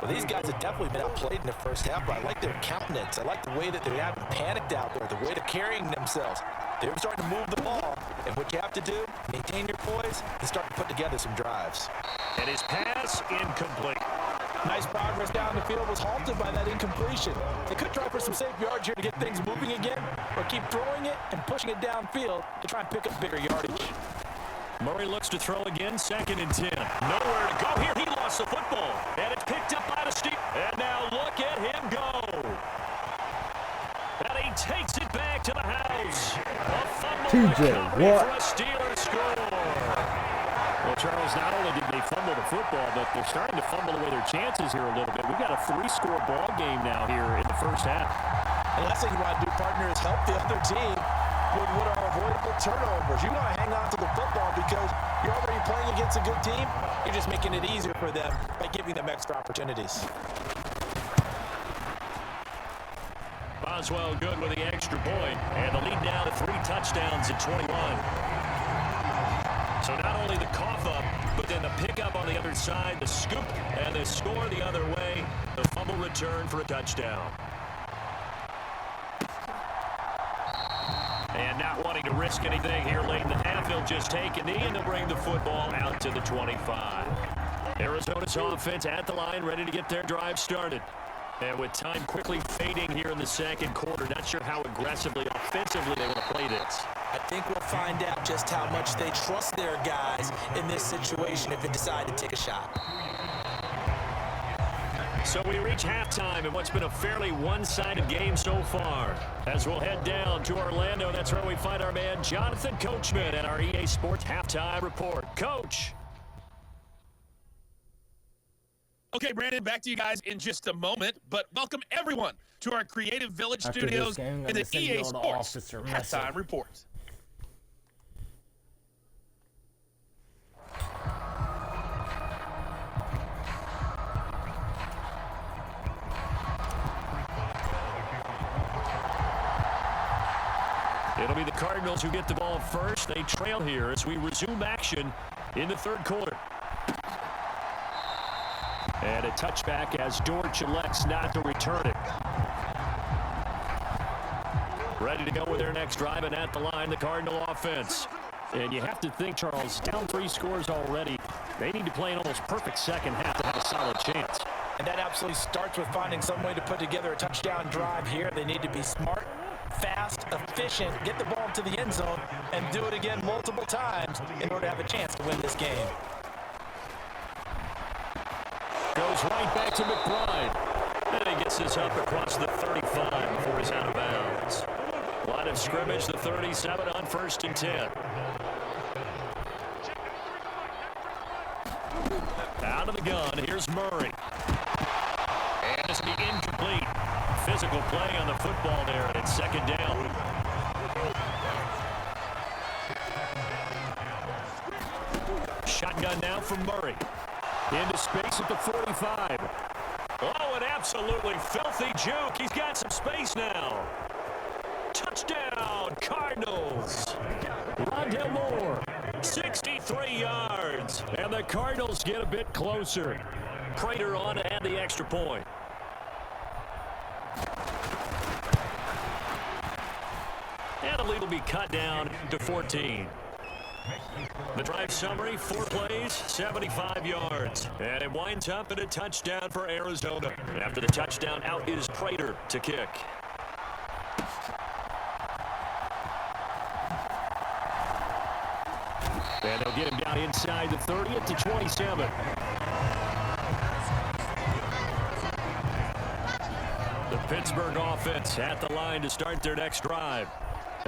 Well, these guys have definitely been outplayed in the first half, but I like their countenance. I like the way that they haven't panicked out there, the way they're carrying themselves. They're starting to move the ball, and what you have to do, maintain your poise, and start to put together some drives. And his pass incomplete. Nice progress down the field was halted by that incompletion. They could try for some safe yards here to get things moving again, or keep throwing it and pushing it downfield to try and pick up bigger yardage. Murray looks to throw again, 2nd and 10. Nowhere to go here. He lost the football. And it's picked up by the Steelers. And now look at him go. And he takes it back to the house. A fumble recovery for a Steelers score. Well, Charles, not only did they fumble the football, but they're starting to fumble away their chances here a little bit. We've got a 3-score ball game now here in the first half. The last thing you want to do, partner, is help the other team with what are avoidable turnovers. You want to hang on to the football because you're already playing against a good team. You're just making it easier for them by giving them extra opportunities. Boswell good with the extra point, and the lead now to 3 touchdowns at 21. So not only the cough up, but then the pickup on the other side, the scoop, and the score the other way, the fumble return for a touchdown. And not wanting to risk anything here late in the half, he'll just take a knee and they'll bring the football out to the 25. Arizona's offense at the line, ready to get their drive started. And with time quickly fading here in the second quarter, not sure how aggressively, offensively they want to play this. I think we'll find out just how much they trust their guys in this situation if they decide to take a shot. So we reach halftime in what's been a fairly one-sided game so far. As we'll head down to Orlando, that's where we find our man Jonathan Coachman at our EA Sports Halftime Report. Coach. Okay, Brandon, back to you guys in just a moment, but welcome everyone to our Creative Village Studios in the EA Sports Halftime Report. It'll be the Cardinals who get the ball first. They trail here as we resume action in the third quarter. And a touchback as Dortch elects not to return it. Ready to go with their next drive, and at the line, the Cardinal offense. And you have to think, Charles, down 3 scores already. They need to play an almost perfect second half to have a solid chance. And that absolutely starts with finding some way to put together a touchdown drive here. They need to be smart, fast, efficient, get the ball to the end zone, and do it again multiple times in order to have a chance to win this game. Goes right back to McBride. And he gets this up across the 35 before he's out of bounds. Line of scrimmage, the 37 on 1st and 10. Out of the gun, here's Murray. And it's going to be incomplete. Physical play on the football there, and it's 2nd down. Shotgun now from Murray. Into space at the 45. Oh, an absolutely filthy juke. He's got some space now. Touchdown, Cardinals. Rondell Moore, 63 yards. And the Cardinals get a bit closer. Prater on to add the extra point. And the lead will be cut down to 14. The drive summary, 4 plays, 75 yards. And it winds up in a touchdown for Arizona. After the touchdown, out is Prater to kick. And they'll get him down inside the 30 to 27. The Pittsburgh offense at the line to start their next drive.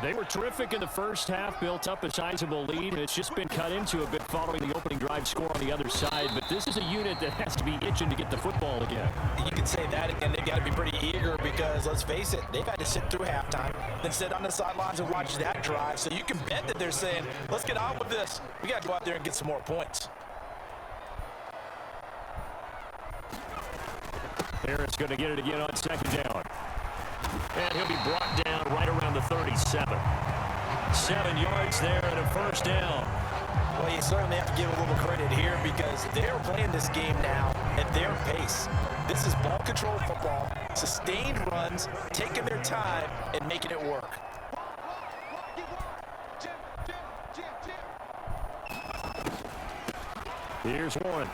They were terrific in the first half, built up a sizable lead. It's just been cut into a bit following the opening drive score on the other side. But this is a unit that has to be itching to get the football again. You can say that again. They've got to be pretty eager because, let's face it, they've had to sit through halftime, then sit on the sidelines and watch that drive. So you can bet that they're saying, let's get on with this. We got to go out there and get some more points. Harris going to get it again on 2nd down. And he'll be brought down right around the 37. 7 yards there and a 1st down. Well, you certainly have to give a little credit here because they're playing this game now at their pace. This is ball control football, sustained runs, taking their time and making it work. Here's one.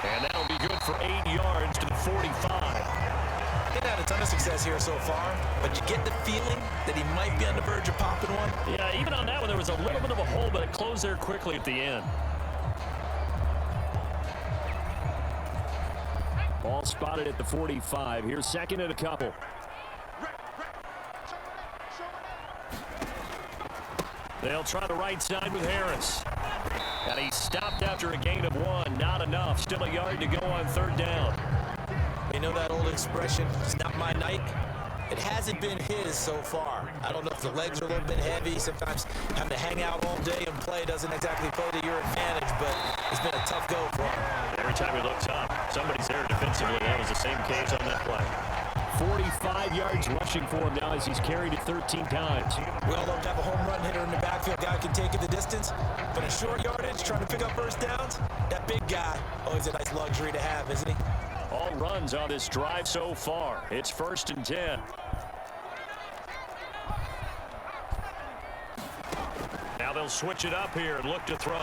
And that'll be good for 8 yards to the 45. He's had a ton of success here so far, but you get the feeling that he might be on the verge of popping one. Yeah, even on that one, there was a little bit of a hole, but it closed there quickly at the end. Ball spotted at the 45. Here's 2nd and a couple. They'll try the right side with Harris. And he stopped after a gain of 1. Not enough. Still a yard to go on 3rd down. You know that old expression, it's not my night? It hasn't been his so far. I don't know if the legs are a little bit heavy. Sometimes having to hang out all day and play doesn't exactly play to your advantage, but it's been a tough go for him. Every time he looks up, somebody's there defensively. That was the same case on that play. 45 yards rushing for him now as he's carried it 13 times. We all love to have a home run hitter in the backfield. Guy can take it the distance, but a short yardage, trying to pick up 1st downs, that big guy, always a nice luxury to have, isn't he? All runs on this drive so far. It's 1st and 10. Now they'll switch it up here and look to throw.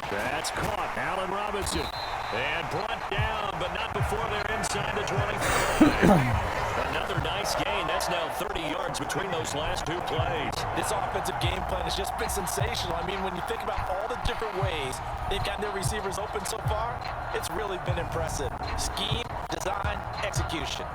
That's caught. Allen Robinson. And brought down, but not before they're inside the 25. Another nice gain. That's now 30 yards between those last 2 plays. This offensive game plan has just been sensational. I mean, when you think about all the different ways they've gotten their receivers open so far, it's really been impressive. Scheme, design, execution.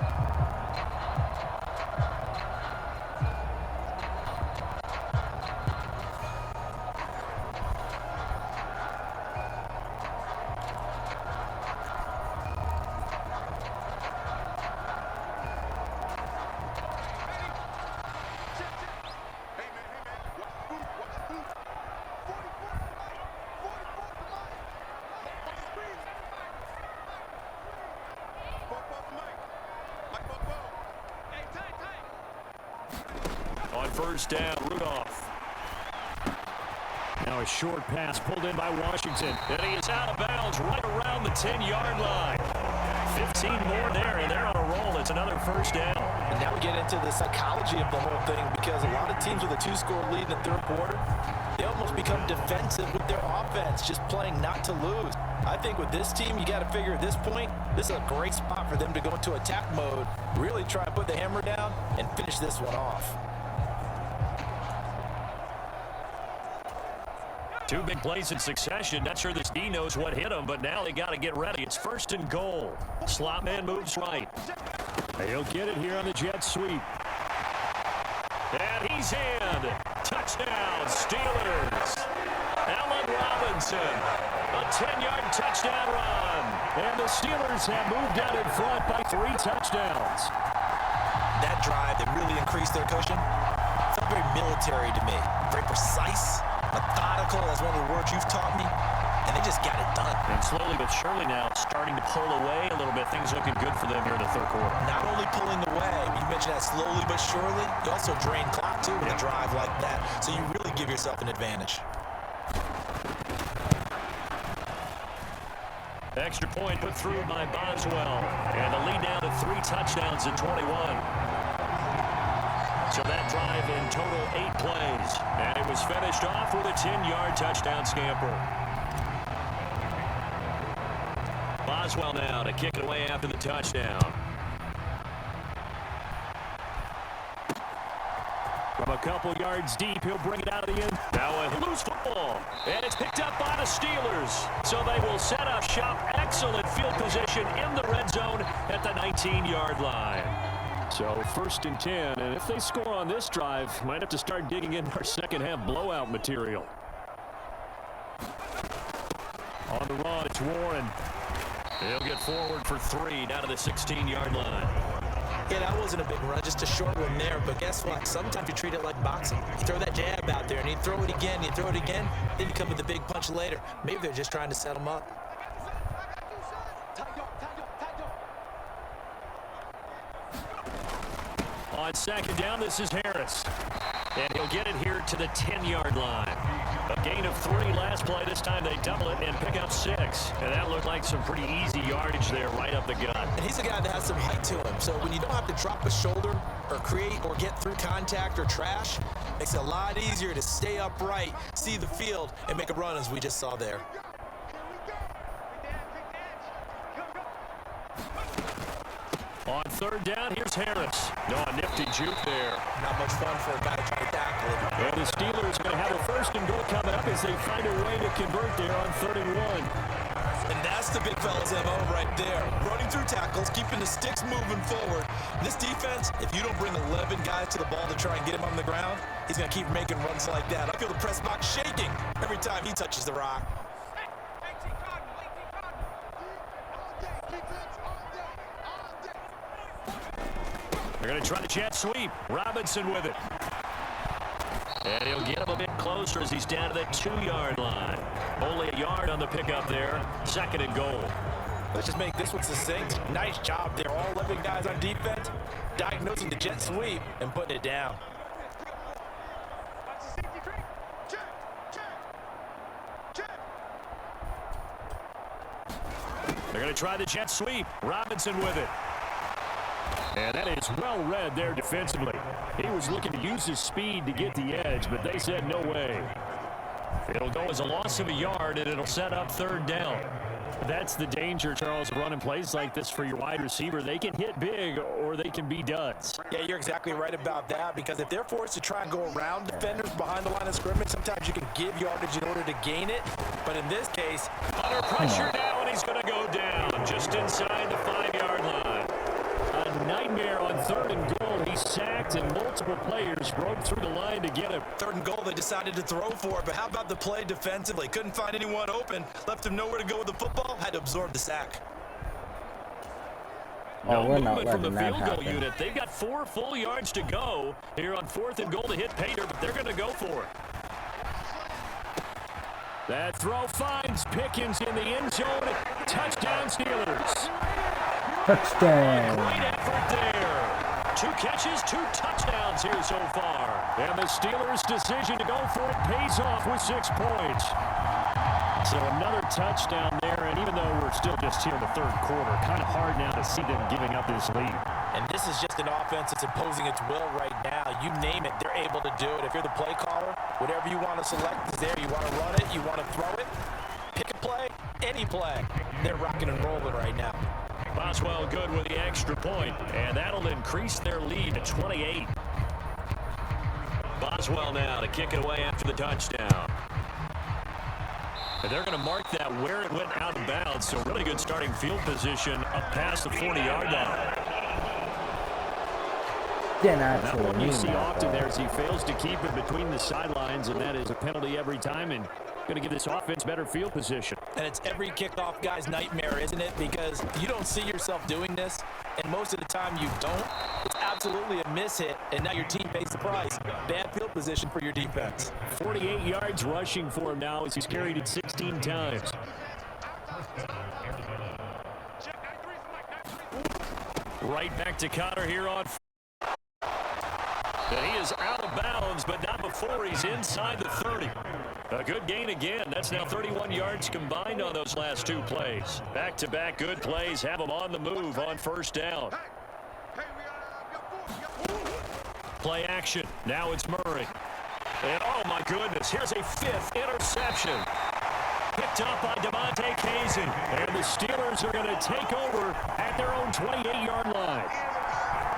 on first down. Rudolph. Now a short pass pulled in by Washington. And he is out of bounds right around the 10-yard line. 15 more there, and they're on a roll. It's another first down. And now we get into the psychology of the whole thing, because a lot of teams with a 2-score lead in the third quarter, they almost become defensive with their offense, just playing not to lose. I think with this team, you got to figure at this point, this is a great spot for them to go into attack mode, really try and put the hammer down and finish this one off. Two big plays in succession. Not sure this D knows what hit him, but now they got to get ready. It's first and goal. Slot man moves right. He'll get it here on the jet sweep. And he's in. Touchdown, Steelers. Allen Robinson. A 10-yard touchdown run. And the Steelers have moved out in front by 3 touchdowns. That drive that really increased their cushion felt very military to me. Very precise. Methodical, that's one of the words you've taught me, and they just got it done. And slowly but surely now starting to pull away a little bit. Things looking good for them here in the third quarter. Not only pulling away, you mentioned that slowly but surely, you also drain clock too with a drive like that, so you really give yourself an advantage. Extra point put through by Boswell, and the lead down to 3 touchdowns in 21. So that drive in total 8 plays. And it was finished off with a 10-yard touchdown scamper. Boswell now to kick it away after the touchdown. From a couple yards deep, he'll bring it out of the end. Now a loose football. And it's picked up by the Steelers. So they will set up shop. Excellent field position in the red zone at the 19-yard line. So first and 10, and if they score on this drive, might have to start digging in our second half blowout material. On the run, it's Warren. He'll get forward for 3 down to the 16-yard line. Yeah, that wasn't a big run, just a short one there, but guess what? Sometimes you treat it like boxing. You throw that jab out there, and you throw it again, then you come with the big punch later. Maybe they're just trying to set them up. On second down, this is Harris. And he'll get it here to the 10-yard line. A gain of 3 last play. This time they double it and pick up 6. And that looked like some pretty easy yardage there right up the gut. And he's a guy that has some height to him. So when you don't have to drop a shoulder or create or get through contact or trash, it makes it a lot easier to stay upright, see the field, and make a run as we just saw there. On third down, here's Harris. No, a nifty juke there. Not much fun for a guy to try to tackle it. And the Steelers are going to have a first and goal coming up as they find a way to convert there on 3rd and 1. And that's the big fella's MO right there. Running through tackles, keeping the sticks moving forward. This defense, if you don't bring 11 guys to the ball to try and get him on the ground, he's going to keep making runs like that. I feel the press box shaking every time he touches the rock. They're going to try the jet sweep. Robinson with it. And he'll get him a bit closer as he's down to the 2-yard line. Only a yard on the pickup there. 2nd and goal. Let's just make this one succinct. Nice job there. All 11 guys on defense diagnosing the jet sweep and putting it down. They're going to try the jet sweep. Robinson with it. And that is well read there defensively. He was looking to use his speed to get the edge, but they said no way. It'll go as a loss of a yard, and it'll set up 3rd down. That's the danger, Charles, of running plays like this for your wide receiver. They can hit big, or they can be duds. Yeah, you're exactly right about that, because if they're forced to try and go around defenders behind the line of scrimmage, sometimes you can give yardage in order to gain it. But in this case, under pressure now, and he's going to go down just inside the 5-yard line. A nightmare on 3rd and goal. He sacked, and multiple players broke through the line to get him. 3rd and goal they decided to throw for, but how about the play defensively? Couldn't find anyone open, left him nowhere to go with the football, had to absorb the sack. No movement from the field goal unit. They've got 4 full yards to go here on 4th and goal to hit Pater, but they're going to go for it. That throw finds Pickens in the end zone. Touchdown, Steelers. Touchdown. Great effort there. 2 catches, 2 touchdowns here so far. And the Steelers' decision to go for it pays off with 6 points. So another touchdown there, and even though we're still just here in the third quarter, kind of hard now to see them giving up this lead. And this is just an offense that's imposing its will right now. You name it, they're able to do it. If you're the play caller, whatever you want to select is there. You want to run it, you want to throw it, pick a play, any play. They're rocking and rolling right now. Boswell good with the extra point, and that'll increase their lead to 28. Boswell now to kick it away after the touchdown. And they're going to mark that where it went out of bounds, so really good starting field position up past the 40-yard line. That one you see often there as he fails to keep it between the sidelines, and that is a penalty every time, and going to give this offense better field position. And it's every kickoff guy's nightmare, isn't it? Because you don't see yourself doing this, and most of the time you don't. It's absolutely a miss hit, and now your team pays the price. Bad field position for your defense. 48 yards rushing for him now as he's carried it 16 times. Right back to Connor here on. And he is out of bounds, but not before he's inside the 30. A good gain again. That's now 31 yards combined on those last 2 plays. Back-to-back good plays have him on the move on first down. Play action. Now it's Murray. And oh my goodness, here's a 5th interception. Picked up by Devontae Kazin. And the Steelers are going to take over at their own 28-yard line.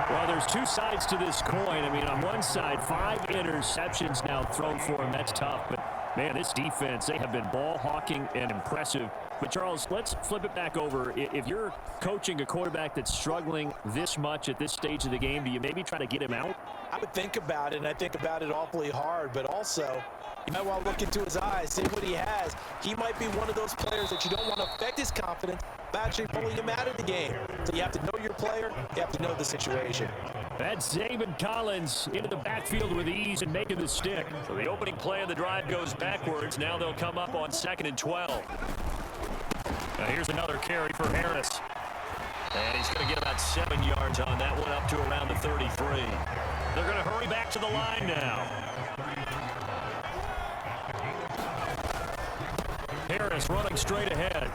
Well, there's 2 sides to this coin. I mean, on one side, 5 interceptions now thrown for him. That's tough. But, man, this defense, they have been ball hawking and impressive. But, Charles, let's flip it back over. If you're coaching a quarterback that's struggling this much at this stage of the game, do you maybe try to get him out? I would think about it, and I think about it awfully hard. But also, you might want to look into his eyes, see what he has. He might be one of those players that you don't want to affect his confidence by actually pulling him out of the game. So you have to know your player. You have to know the situation. That's Zaven Collins into the backfield with ease and making the stick. So the opening play of the drive goes backwards. Now they'll come up on 2nd and 12. Now here's another carry for Harris. And he's going to get about 7 yards on that one, up to around the 33. They're going to hurry back to the line now. Harris running straight ahead.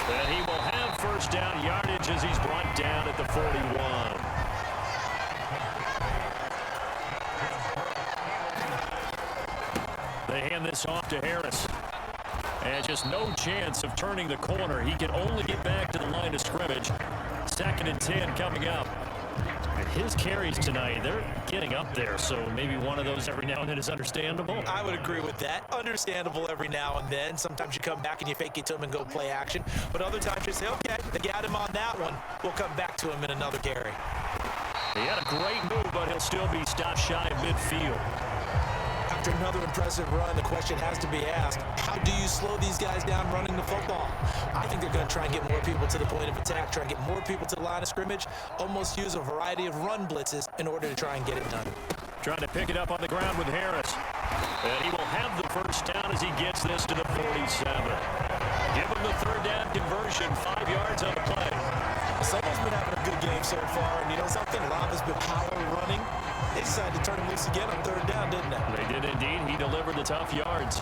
And he will have first down yardage as he's brought down at the 41. They hand this off to Harris. And just no chance of turning the corner. He can only get back to the line of scrimmage. 2nd and 10 coming up. And his carries tonight, they're getting up there, so maybe one of those every now and then is understandable. I would agree with that. Understandable every now and then. Sometimes you come back and you fake it to him and go play action. But other times you say, okay, they got him on that one. We'll come back to him in another carry. He had a great move, but he'll still be stopped shy of midfield. After another impressive run, the question has to be asked, how do you slow these guys down running the football? I think they're going to try and get more people to the point of attack, try and get more people to the line of scrimmage, almost use a variety of run blitzes in order to try and get it done. Trying to pick it up on the ground with Harris. And he will have the first down as he gets this to the 47. Give him the 3rd down conversion, 5 yards on the play. Someone's been having a good game so far, and you know something? Lava's been power running. They decided to turn him loose again on 3rd down, didn't they? They did indeed. He delivered the tough yards.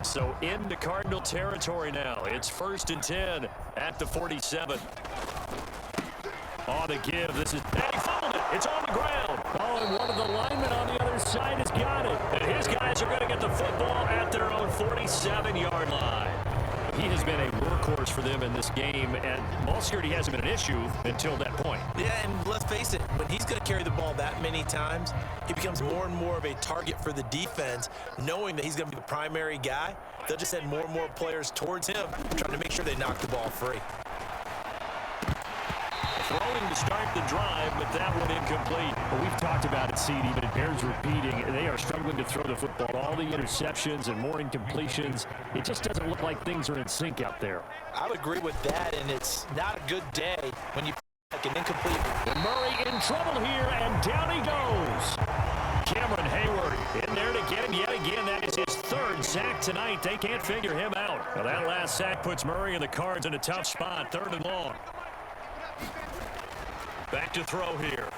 So into Cardinal territory now. It's 1st and 10 at the 47. On the give. This is... And he fumbled it. It's on the ground. Oh, and one of the linemen on the other side has got it. And his guys are going to get the football at their own 47-yard line. He has been a workhorse for them in this game, and ball security hasn't been an issue until that point. Yeah, and let's face it, when he's going to carry the ball that many times, he becomes more and more of a target for the defense, knowing that he's going to be the primary guy. They'll just send more and more players towards him, trying to make sure they knock the ball free. Throwing to start the drive, but that one incomplete. Well, we've talked about it, CD, but it bears repeating. They are struggling to throw the football. All the interceptions and more incompletions. It just doesn't look like things are in sync out there. I would agree with that, and it's not a good day when you like an incomplete. And Murray in trouble here, and down he goes. Cameron Hayward in there to get him yet again. That is his third sack tonight. They can't figure him out. Well, that last sack puts Murray and the Cards in a tough spot. 3rd and long. Back to throw here.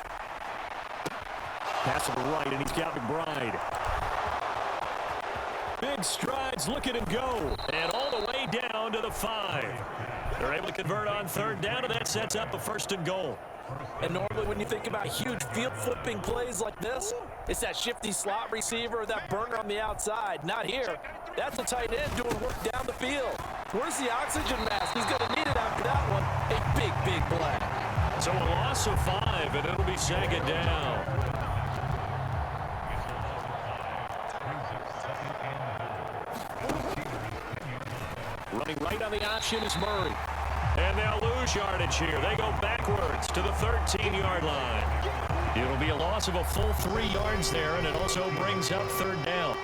Pass to the right, and he's got McBride. Big strides, look at him go. And all the way down to the 5. They're able to convert on 3rd down, and that sets up a 1st and goal. And normally when you think about huge field flipping plays like this, it's that shifty slot receiver or that burner on the outside. Not here. That's a tight end doing work down the field. Where's the oxygen mask? He's going to need it after that one. A big, big play. So a loss of 5, and it'll be 2nd down. Running right on the option is Murray. And they'll lose yardage here. They go backwards to the 13-yard line. It'll be a loss of a full 3 yards there, and it also brings up 3rd down.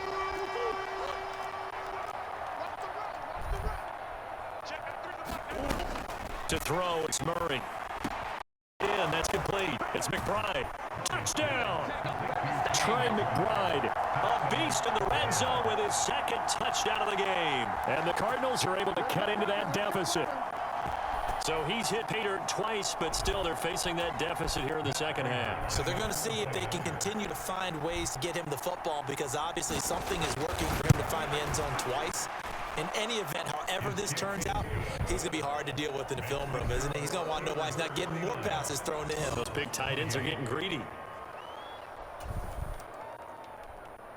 To throw, it's Murray. And that's complete. It's McBride. Touchdown! Trey McBride, a beast in the red zone with his 2nd touchdown of the game. And the Cardinals are able to cut into that deficit. So he's hit Peter twice, but still they're facing that deficit here in the 2nd half. So they're going to see if they can continue to find ways to get him the football, because obviously something is working for him to find the end zone twice. In any event, however this turns out, he's going to be hard to deal with in the film room, isn't he? He's going to want to know why he's not getting more passes thrown to him. Those big tight ends are getting greedy.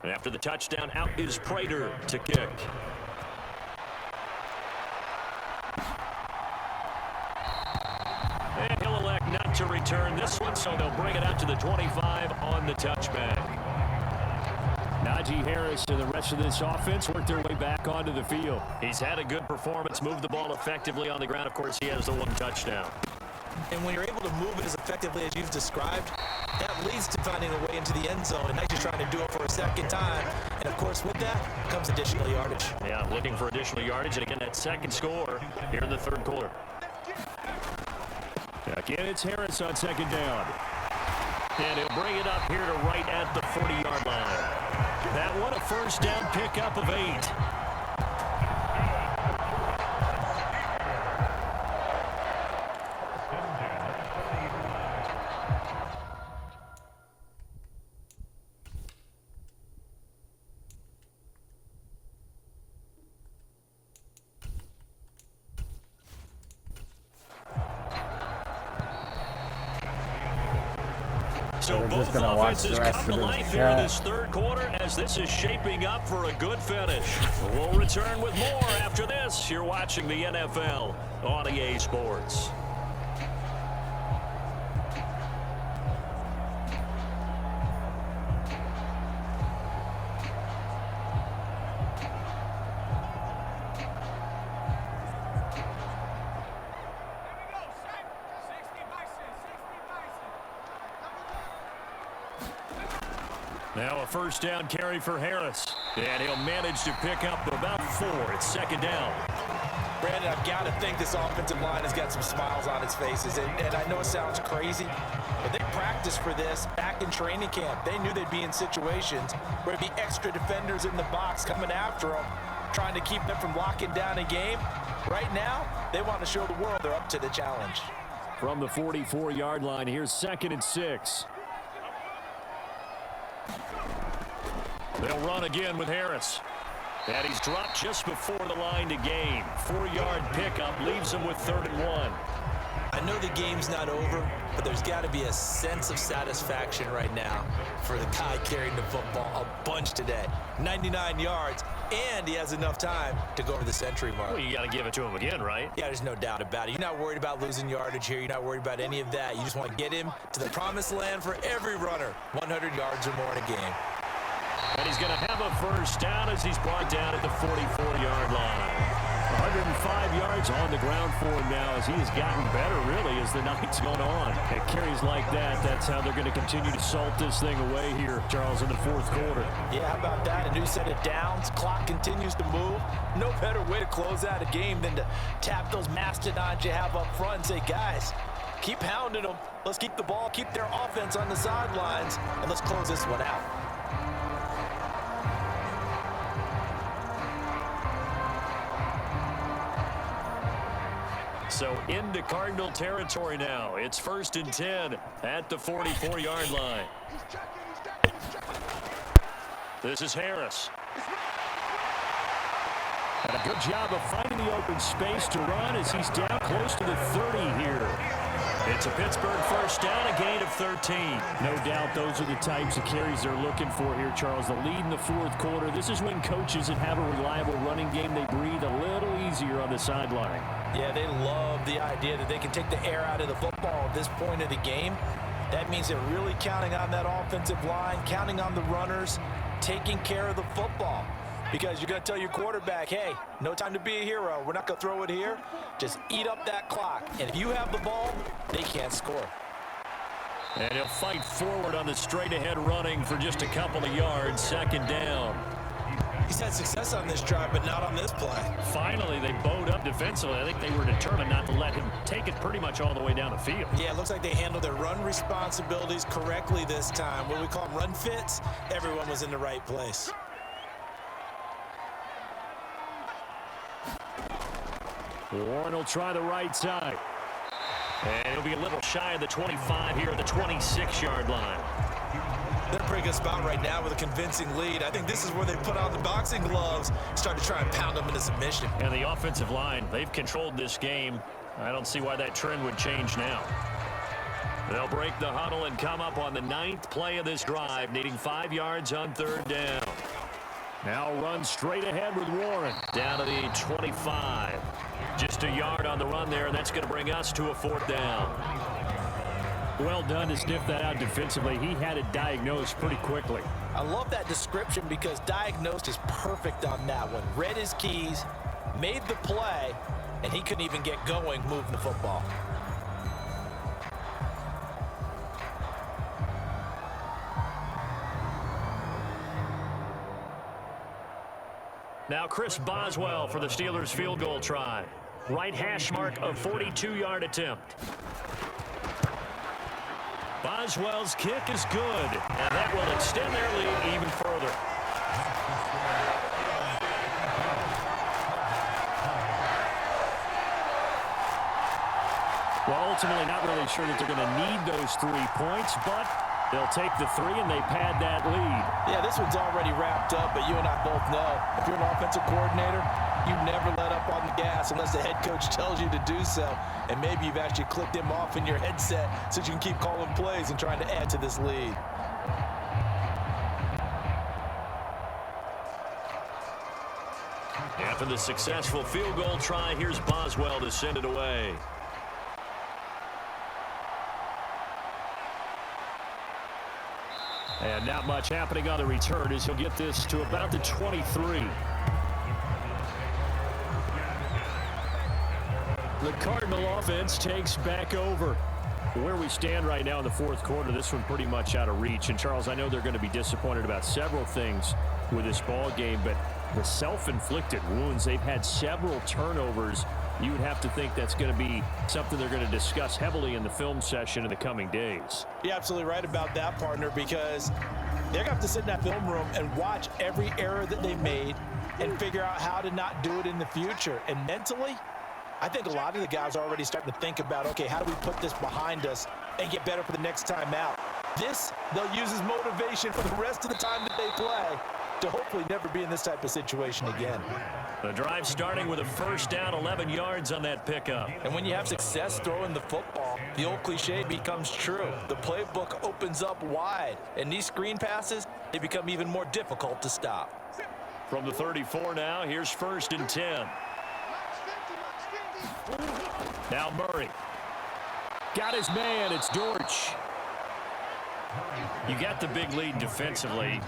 And after the touchdown, out is Prater to kick. And he'll elect not to return this one, so they'll bring it out to the 25 on the touchback. Najee Harris and the rest of this offense work their way back onto the field. He's had a good performance, moved the ball effectively on the ground. Of course, he has the 1 touchdown. And when you're able to move it as effectively as you've described, that leads to finding a way into the end zone, and not just trying to do it for a 2nd time. And, of course, with that comes additional yardage. Yeah, looking for additional yardage, and again, that 2nd score here in the 3rd quarter. Again, it's Harris on 2nd down. And he'll bring it up here to right at the 40-yard line. That one a 1st down pickup of 8. So both offenses come to life here in this 3rd quarter as this is shaping up for a good finish. We'll return with more after this. You're watching the NFL on EA Sports. Now a 1st down carry for Harris. And he'll manage to pick up about 4. It's 2nd down. Brandon, I've got to think this offensive line has got some smiles on its faces. And I know it sounds crazy, but they practiced for this back in training camp. They knew they'd be in situations where there'd be extra defenders in the box coming after them, trying to keep them from locking down a game. Right now, they want to show the world they're up to the challenge. From the 44-yard line, here's 2nd and 6. They'll run again with Harris. And he's dropped just before the line to gain. 4-yard pickup leaves him with 3rd and 1. I know the game's not over, but there's got to be a sense of satisfaction right now for the guy carrying the football a bunch today. 99 yards, and he has enough time to go over the century mark. Well, you got to give it to him again, right? Yeah, there's no doubt about it. You're not worried about losing yardage here. You're not worried about any of that. You just want to get him to the promised land for every runner. 100 yards or more in a game. And he's going to have a 1st down as he's brought down at the 44-yard line. 105 yards on the ground for him now as he has gotten better, really, as the night's gone on. At carries like that, that's how they're going to continue to salt this thing away here, Charles, in the 4th quarter. Yeah, how about that? A new set of downs. Clock continues to move. No better way to close out a game than to tap those mastodons you have up front and say, guys, keep pounding them. Let's keep the ball, keep their offense on the sidelines, and let's close this one out. So into Cardinal territory now. It's 1st and 10 at the 44-yard line. This is Harris. And a good job of finding the open space to run as he's down close to the 30 here. It's a Pittsburgh first down, a gain of 13. No doubt those are the types of carries they're looking for here, Charles. The lead in the fourth quarter. This is when coaches that have a reliable running game, they breathe a little easier on the sideline. Yeah, they love the idea that they can take the air out of the football at this point of the game. That means they're really counting on that offensive line, counting on the runners, taking care of the football. Because you're going to tell your quarterback, hey, no time to be a hero. We're not going to throw it here. Just eat up that clock. And if you have the ball, they can't score. And he'll fight forward on the straight-ahead running for just a couple of yards. 2nd down. He's had success on this drive, but not on this play. Finally, they bowed up defensively. I think they were determined not to let him take it pretty much all the way down the field. Yeah, it looks like they handled their run responsibilities correctly this time. What we call them run fits, everyone was in the right place. Warren will try the right side. And it'll be a little shy of the 25 here at the 26-yard line. They're in a pretty good spot right now with a convincing lead. I think this is where they put on the boxing gloves, start to try and pound them into submission. And the offensive line, they've controlled this game. I don't see why that trend would change now. They'll break the huddle and come up on the 9th play of this drive, needing 5 yards on 3rd down. Now run straight ahead with Warren. Down to the 25. Just a yard on the run there, and that's going to bring us to a 4th down. Well done to sniff that out defensively. He had it diagnosed pretty quickly. I love that description because diagnosed is perfect on that one. Read his keys, made the play, and he couldn't even get going moving the football. Now Chris Boswell for the Steelers field goal try. Right hash mark, a 42-yard attempt. Boswell's kick is good, and that will extend their lead even further. Well, ultimately not really sure that they're going to need those 3 points, but they'll take the 3 and they pad that lead. Yeah, this one's already wrapped up, but you and I both know if you're an offensive coordinator, you never let up on the gas unless the head coach tells you to do so. And maybe you've actually clicked him off in your headset so you can keep calling plays and trying to add to this lead. After the successful field goal try, here's Boswell to send it away. And not much happening on the return as he'll get this to about the 23. The Cardinal offense takes back over. Where we stand right now in the fourth quarter, this one pretty much out of reach. And, Charles, I know they're going to be disappointed about several things with this ball game, but the self-inflicted wounds, they've had several turnovers. You would have to think that's going to be something they're going to discuss heavily in the film session in the coming days. You're absolutely right about that, partner, because they're going to have to sit in that film room and watch every error that they made and figure out how to not do it in the future. And mentally, I think a lot of the guys are already starting to think about, okay, how do we put this behind us and get better for the next time out? This, they'll use as motivation for the rest of the time that they play to hopefully never be in this type of situation again. The drive starting with a first down, 11 yards on that pickup. And when you have success throwing the football, the old cliche becomes true. The playbook opens up wide, and these screen passes, they become even more difficult to stop. From the 34 now, here's 1st and 10. Now Murray. Got his man, it's Dortch. You got the big lead defensively,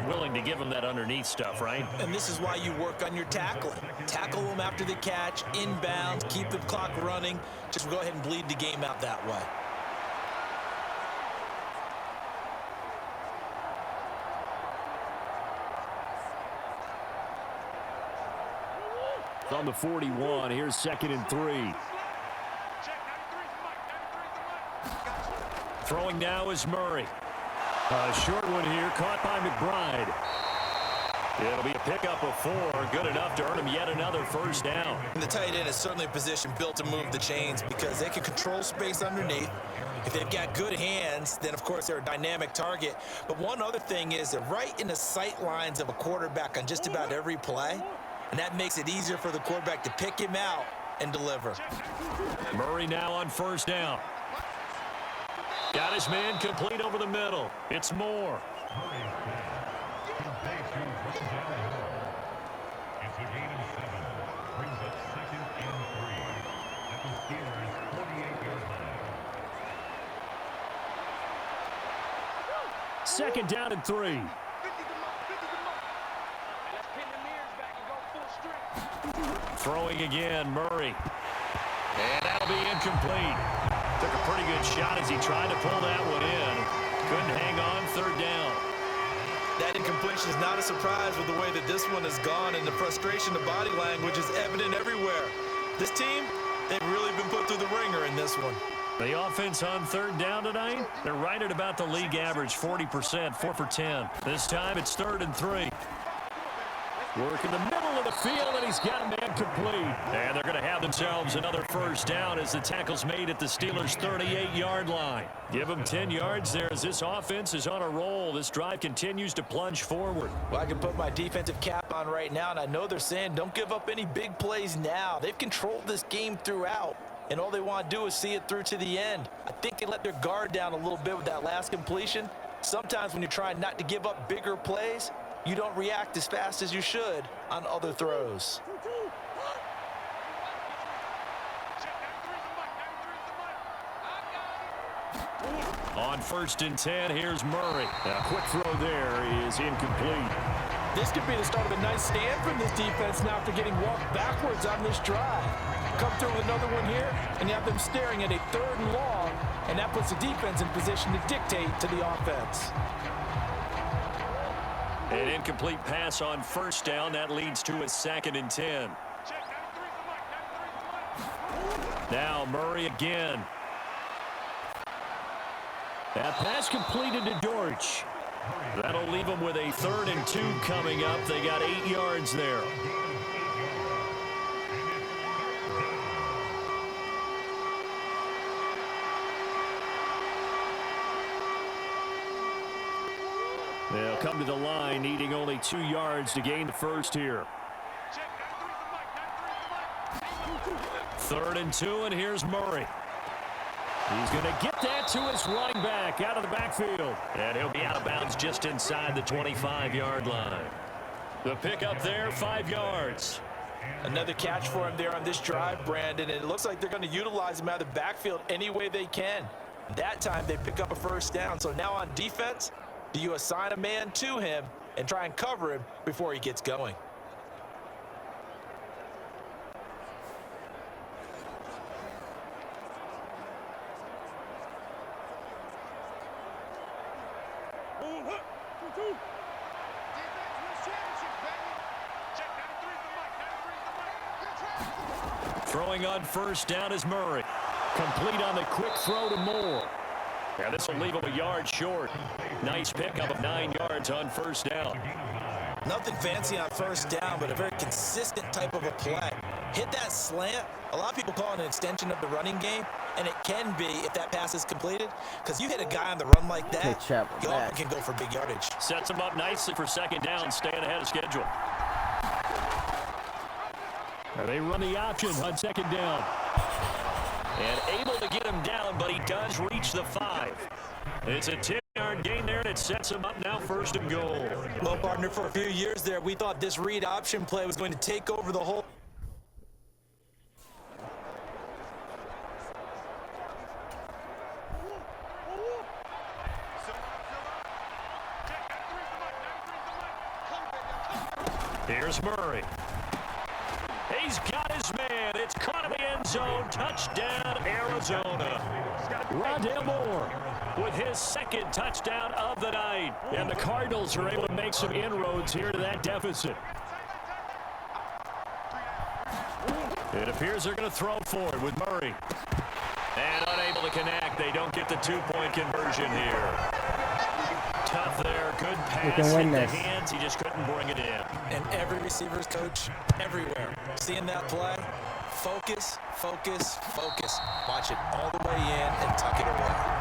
willing to give them that underneath stuff, right? And this is why you work on your tackling. Tackle them after the catch, inbounds, keep the clock running. Just go ahead and bleed the game out that way. From the 41, here's 2nd and 3. Throwing now is Murray. A short one here, caught by McBride. It'll be a pickup of 4, good enough to earn him yet another first down. And the tight end is certainly a position built to move the chains because they can control space underneath. If they've got good hands, then, of course, they're a dynamic target. But one other thing is they're right in the sight lines of a quarterback on just about every play, and that makes it easier for the quarterback to pick him out and deliver. Murray now on first down. Got his man complete over the middle. It's Moore. It's a gain of 7. Brings up 2nd and 3 at the Steelers' 48-yard line. 2nd down and 3. Throwing again, Murray. And that'll be incomplete. Took a pretty good shot as he tried to pull that one in. Couldn't hang on, 3rd down. That incompletion is not a surprise with the way that this one has gone, and the frustration, the body language is evident everywhere. This team, they've really been put through the ringer in this one. The offense on 3rd down tonight, they're right at about the league average, 40%, 4 for 10. This time it's 3rd and 3. Work in the middle of the field, and he's got a man complete. And they're going to have themselves another first down as the tackle's made at the Steelers' 38-yard line. Give them 10 yards there as this offense is on a roll. This drive continues to plunge forward. Well, I can put my defensive cap on right now, and I know they're saying don't give up any big plays now. They've controlled this game throughout, and all they want to do is see it through to the end. I think they let their guard down a little bit with that last completion. Sometimes when you're trying not to give up bigger plays, you don't react as fast as you should on other throws. On 1st and 10, here's Murray. A quick throw there is incomplete. This could be the start of a nice stand from this defense now after getting walked backwards on this drive. Come through with another one here, and you have them staring at a 3rd and long, and that puts the defense in position to dictate to the offense. An incomplete pass on 1st down. That leads to a 2nd and 10. Now Murray again. That pass completed to Dortch. That'll leave them with a 3rd and 2 coming up. They got 8 yards there. They'll come to the line, needing only 2 yards to gain the first here. 3rd and 2, and here's Murray. He's going to get that to his running back out of the backfield. And he'll be out of bounds just inside the 25-yard line. The pickup there, 5 yards. Another catch for him there on this drive, Brandon. And it looks like they're going to utilize him out of the backfield any way they can. That time they pick up a first down. So now on defense, do you assign a man to him and try and cover him before he gets going? Throwing on 1st down is Murray. Complete on the quick throw to Moore. And this will leave him a yard short. Nice pickup of 9 yards on 1st down. Nothing fancy on 1st down, but a very consistent type of a play. Hit that slant. A lot of people call it an extension of the running game, and it can be if that pass is completed, because you hit a guy on the run like that, you often can go for big yardage. Sets him up nicely for 2nd down, staying ahead of schedule. And they run the option on 2nd down. And able to get him down, but he does reach the 5. It's a 10-yard gain there, and it sets him up now 1st and goal. Well, partner, for a few years there, we thought this read option play was going to take over the whole. Here's Murray. He's got his man. It's caught in the end zone. Touchdown, Arizona. Rondale Moore with his 2nd touchdown of the night. And the Cardinals are able to make some inroads here to that deficit. It appears they're going to throw for it with Murray. And unable to connect. They don't get the 2-point conversion here. Tough enough there. Good pass. We can win in the this. hands. He just couldn't bring it in. And every receiver's coach, everywhere, seeing that play, focus, focus, focus. Watch it all the way in and tuck it away.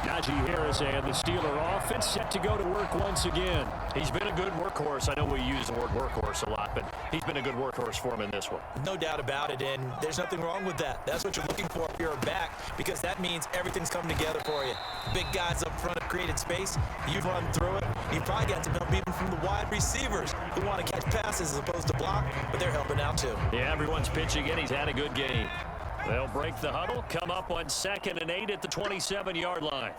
Najee Harris and the Steeler offense set to go to work once again. He's been a good workhorse. I know we use the word workhorse a lot, but he's been a good workhorse for him in this one. No doubt about it, and there's nothing wrong with that. That's what you're looking for if you're a back, because that means everything's coming together for you. Big guys up front have created space. You've run through it. You've probably got some help even from the wide receivers who want to catch passes as opposed to block, but they're helping out too. Yeah, everyone's pitching in. He's had a good game. They'll break the huddle, come up on 2nd and 8 at the 27-yard line.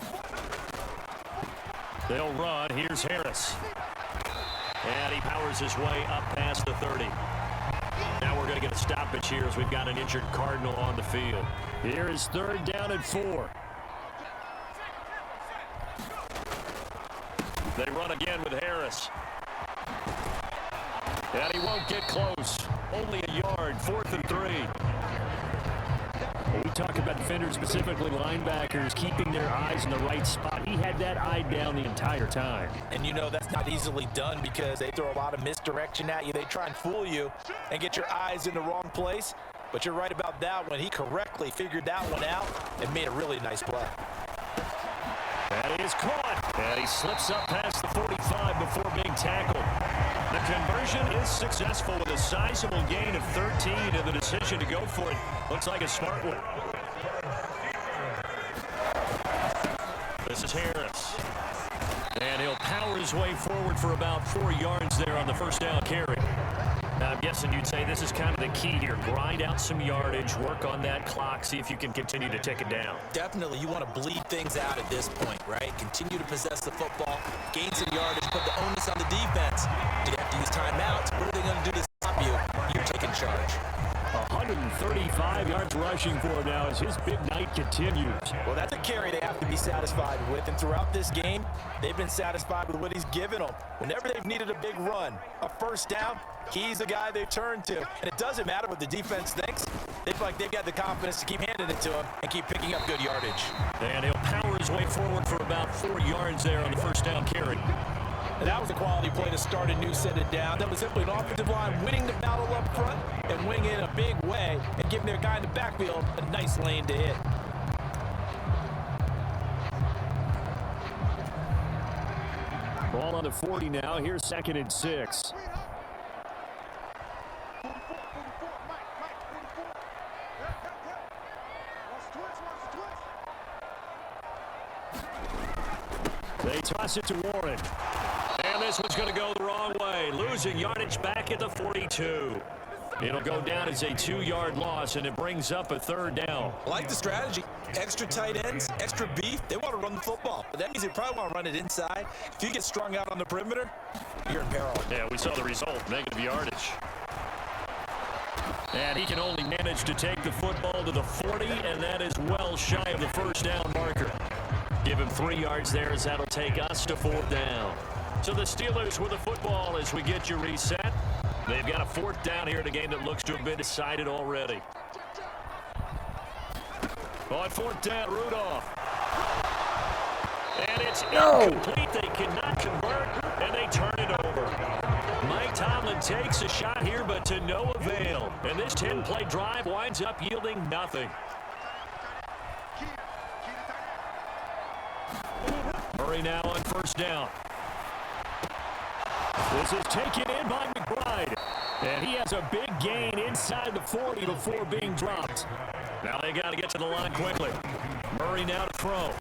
They'll run. Here's Harris. And he powers his way up past the 30. Now we're going to get a stoppage here as we've got an injured Cardinal on the field. Here is 3rd down and 4. They run again with Harris. And he won't get close. Only a yard, 4th and 3. We talk about defenders, specifically linebackers, keeping their eyes in the right spot. He had that eye down the entire time. And you know that's not easily done because they throw a lot of misdirection at you. They try and fool you and get your eyes in the wrong place. But you're right about that one. He correctly figured that one out and made a really nice play. And he is caught. And he slips up past the 45 before being tackled. The conversion is successful with a sizable gain of 13, and the decision to go for it looks like a smart one. This is Harris. And he'll power his way forward for about 4 yards there on the 1st down carry. Now, I'm guessing you'd say this is kind of the key here. Grind out some yardage, work on that clock, see if you can continue to tick it down. Definitely, you want to bleed things out at this point, right? Continue to possess the football, gain some yardage, put the onus on the defense. Do you have to use timeouts? What are they going to do to stop you? You're taking charge. 135 yards rushing for him now as his big night continues. Well, that's a carry they have to be satisfied with, and throughout this game, they've been satisfied with what he's given them. Whenever they've needed a big run, a 1st down, he's the guy they turn to. And it doesn't matter what the defense thinks. They feel like they've got the confidence to keep handing it to him and keep picking up good yardage. And he'll power his way forward for about 4 yards there on the 1st down carry. And that was a quality play to start a new set it down. That was simply an offensive line winning the battle up front and winning it in a big way and giving their guy in the backfield a nice lane to hit. Ball on the 40 now. Here's 2nd and 6. They toss it to Warren. And this one's going to go the wrong way. Losing yardage back at the 42. It'll go down as a 2-yard loss, and it brings up a 3rd down. I like the strategy. Extra tight ends, extra beef. They want to run the football. But that means they probably want to run it inside. If you get strung out on the perimeter, you're in peril. Yeah, we saw the result. Negative yardage. And he can only manage to take the football to the 40, and that is well shy of the 1st down marker. Give him 3 yards there as that'll take us to 4th down. So the Steelers with the football as we get you reset. They've got a 4th down here in a game that looks to have been decided already. On 4th down, Rudolph. And it's incomplete. They cannot convert, and they turn it over. Mike Tomlin takes a shot here, but to no avail. And this 10-play drive winds up yielding nothing. Murray now on 1st down. This is taken in by McBride. And he has a big gain inside the 40 before being dropped. Now they got to get to the line quickly. Murray now to throw.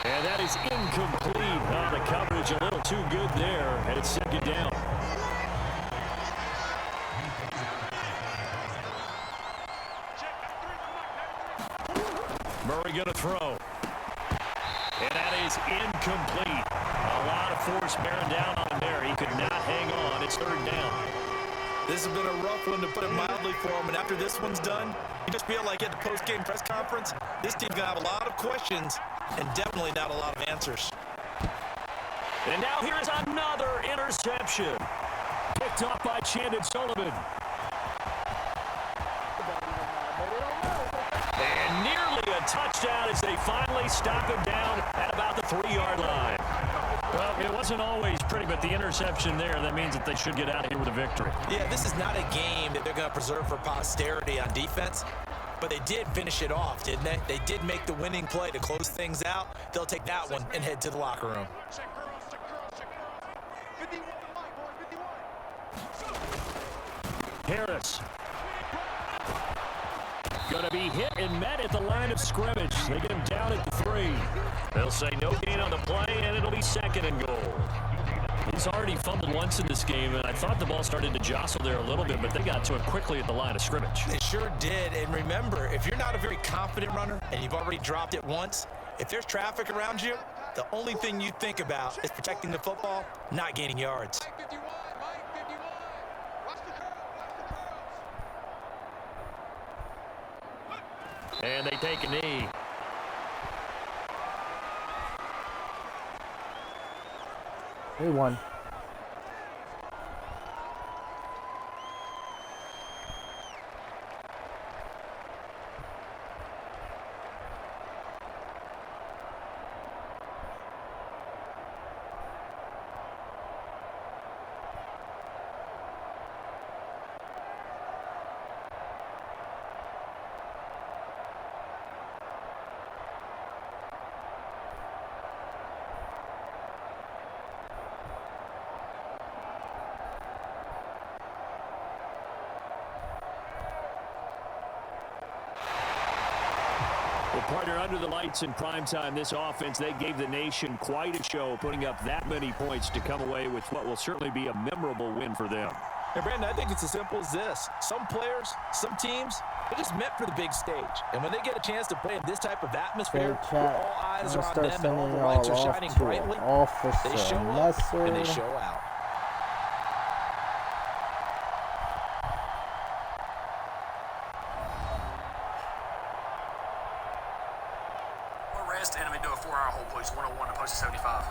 And that is incomplete. Oh, the coverage a little too good there. And it's 2nd down. Murray going to throw. And that is incomplete. A lot of force bearing down on him there. He could not hang on. It's 3rd down. This has been a rough one, to put it mildly, for him. And after this one's done, you just feel like at the post-game press conference, this team's going to have a lot of questions and definitely not a lot of answers. And now here's another interception. Picked up by Chandon Sullivan. touchdown as they finally stop him down at about the 3-yard line. Well, it wasn't always pretty, but the interception there, that means that they should get out of here with a victory. Yeah, this is not a game that they're going to preserve for posterity on defense, but they did finish it off, didn't they? They did make the winning play to close things out. They'll take that one and head to the locker room. Harris. Going to be hit and met at the line of scrimmage. They get him down at the 3. They'll say no gain on the play, and it'll be 2nd and goal. He's already fumbled once in this game, and I thought the ball started to jostle there a little bit, but they got to it quickly at the line of scrimmage. They sure did, and remember, if you're not a very confident runner and you've already dropped it once, if there's traffic around you, the only thing you think about is protecting the football, not gaining yards. And they take a knee. They won. Well, partner, under the lights in primetime, this offense, they gave the nation quite a show, putting up that many points to come away with what will certainly be a memorable win for them. And, Brandon, I think it's as simple as this. Some players, some teams, they're just meant for the big stage. And when they get a chance to play in this type of atmosphere, where all eyes are on them and all the lights are shining brightly, they show up and they show out. Rest and let me do a 4-hour hold, please. 101 opposed to 75.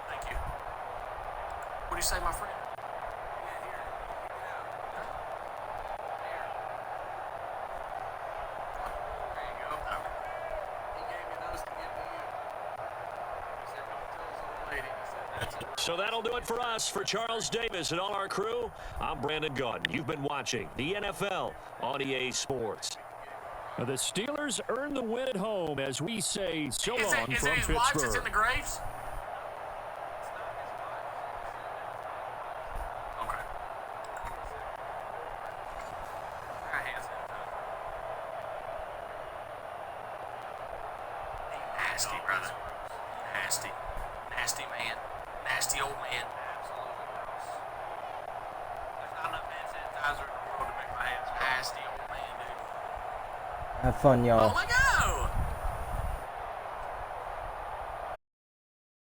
Thank you. What do you say, my friend? There you go. He gave me those to give to you. He said, don't tell this old lady. He said, that's a So that'll do it for us. For Charles Davis and all our crew, I'm Brandon Gaudin. You've been watching the NFL on EA Sports. The Steelers earn the win at home as we say so long from Is it his wife that's in the Pittsburgh. graves? Okay. Nasty, brother. Nasty. Nasty man. Nasty old man. Absolutely gross. There's not enough hand sanitizer in the world to make my hands nasty old man, dude. Have fun, y'all. Oh my God.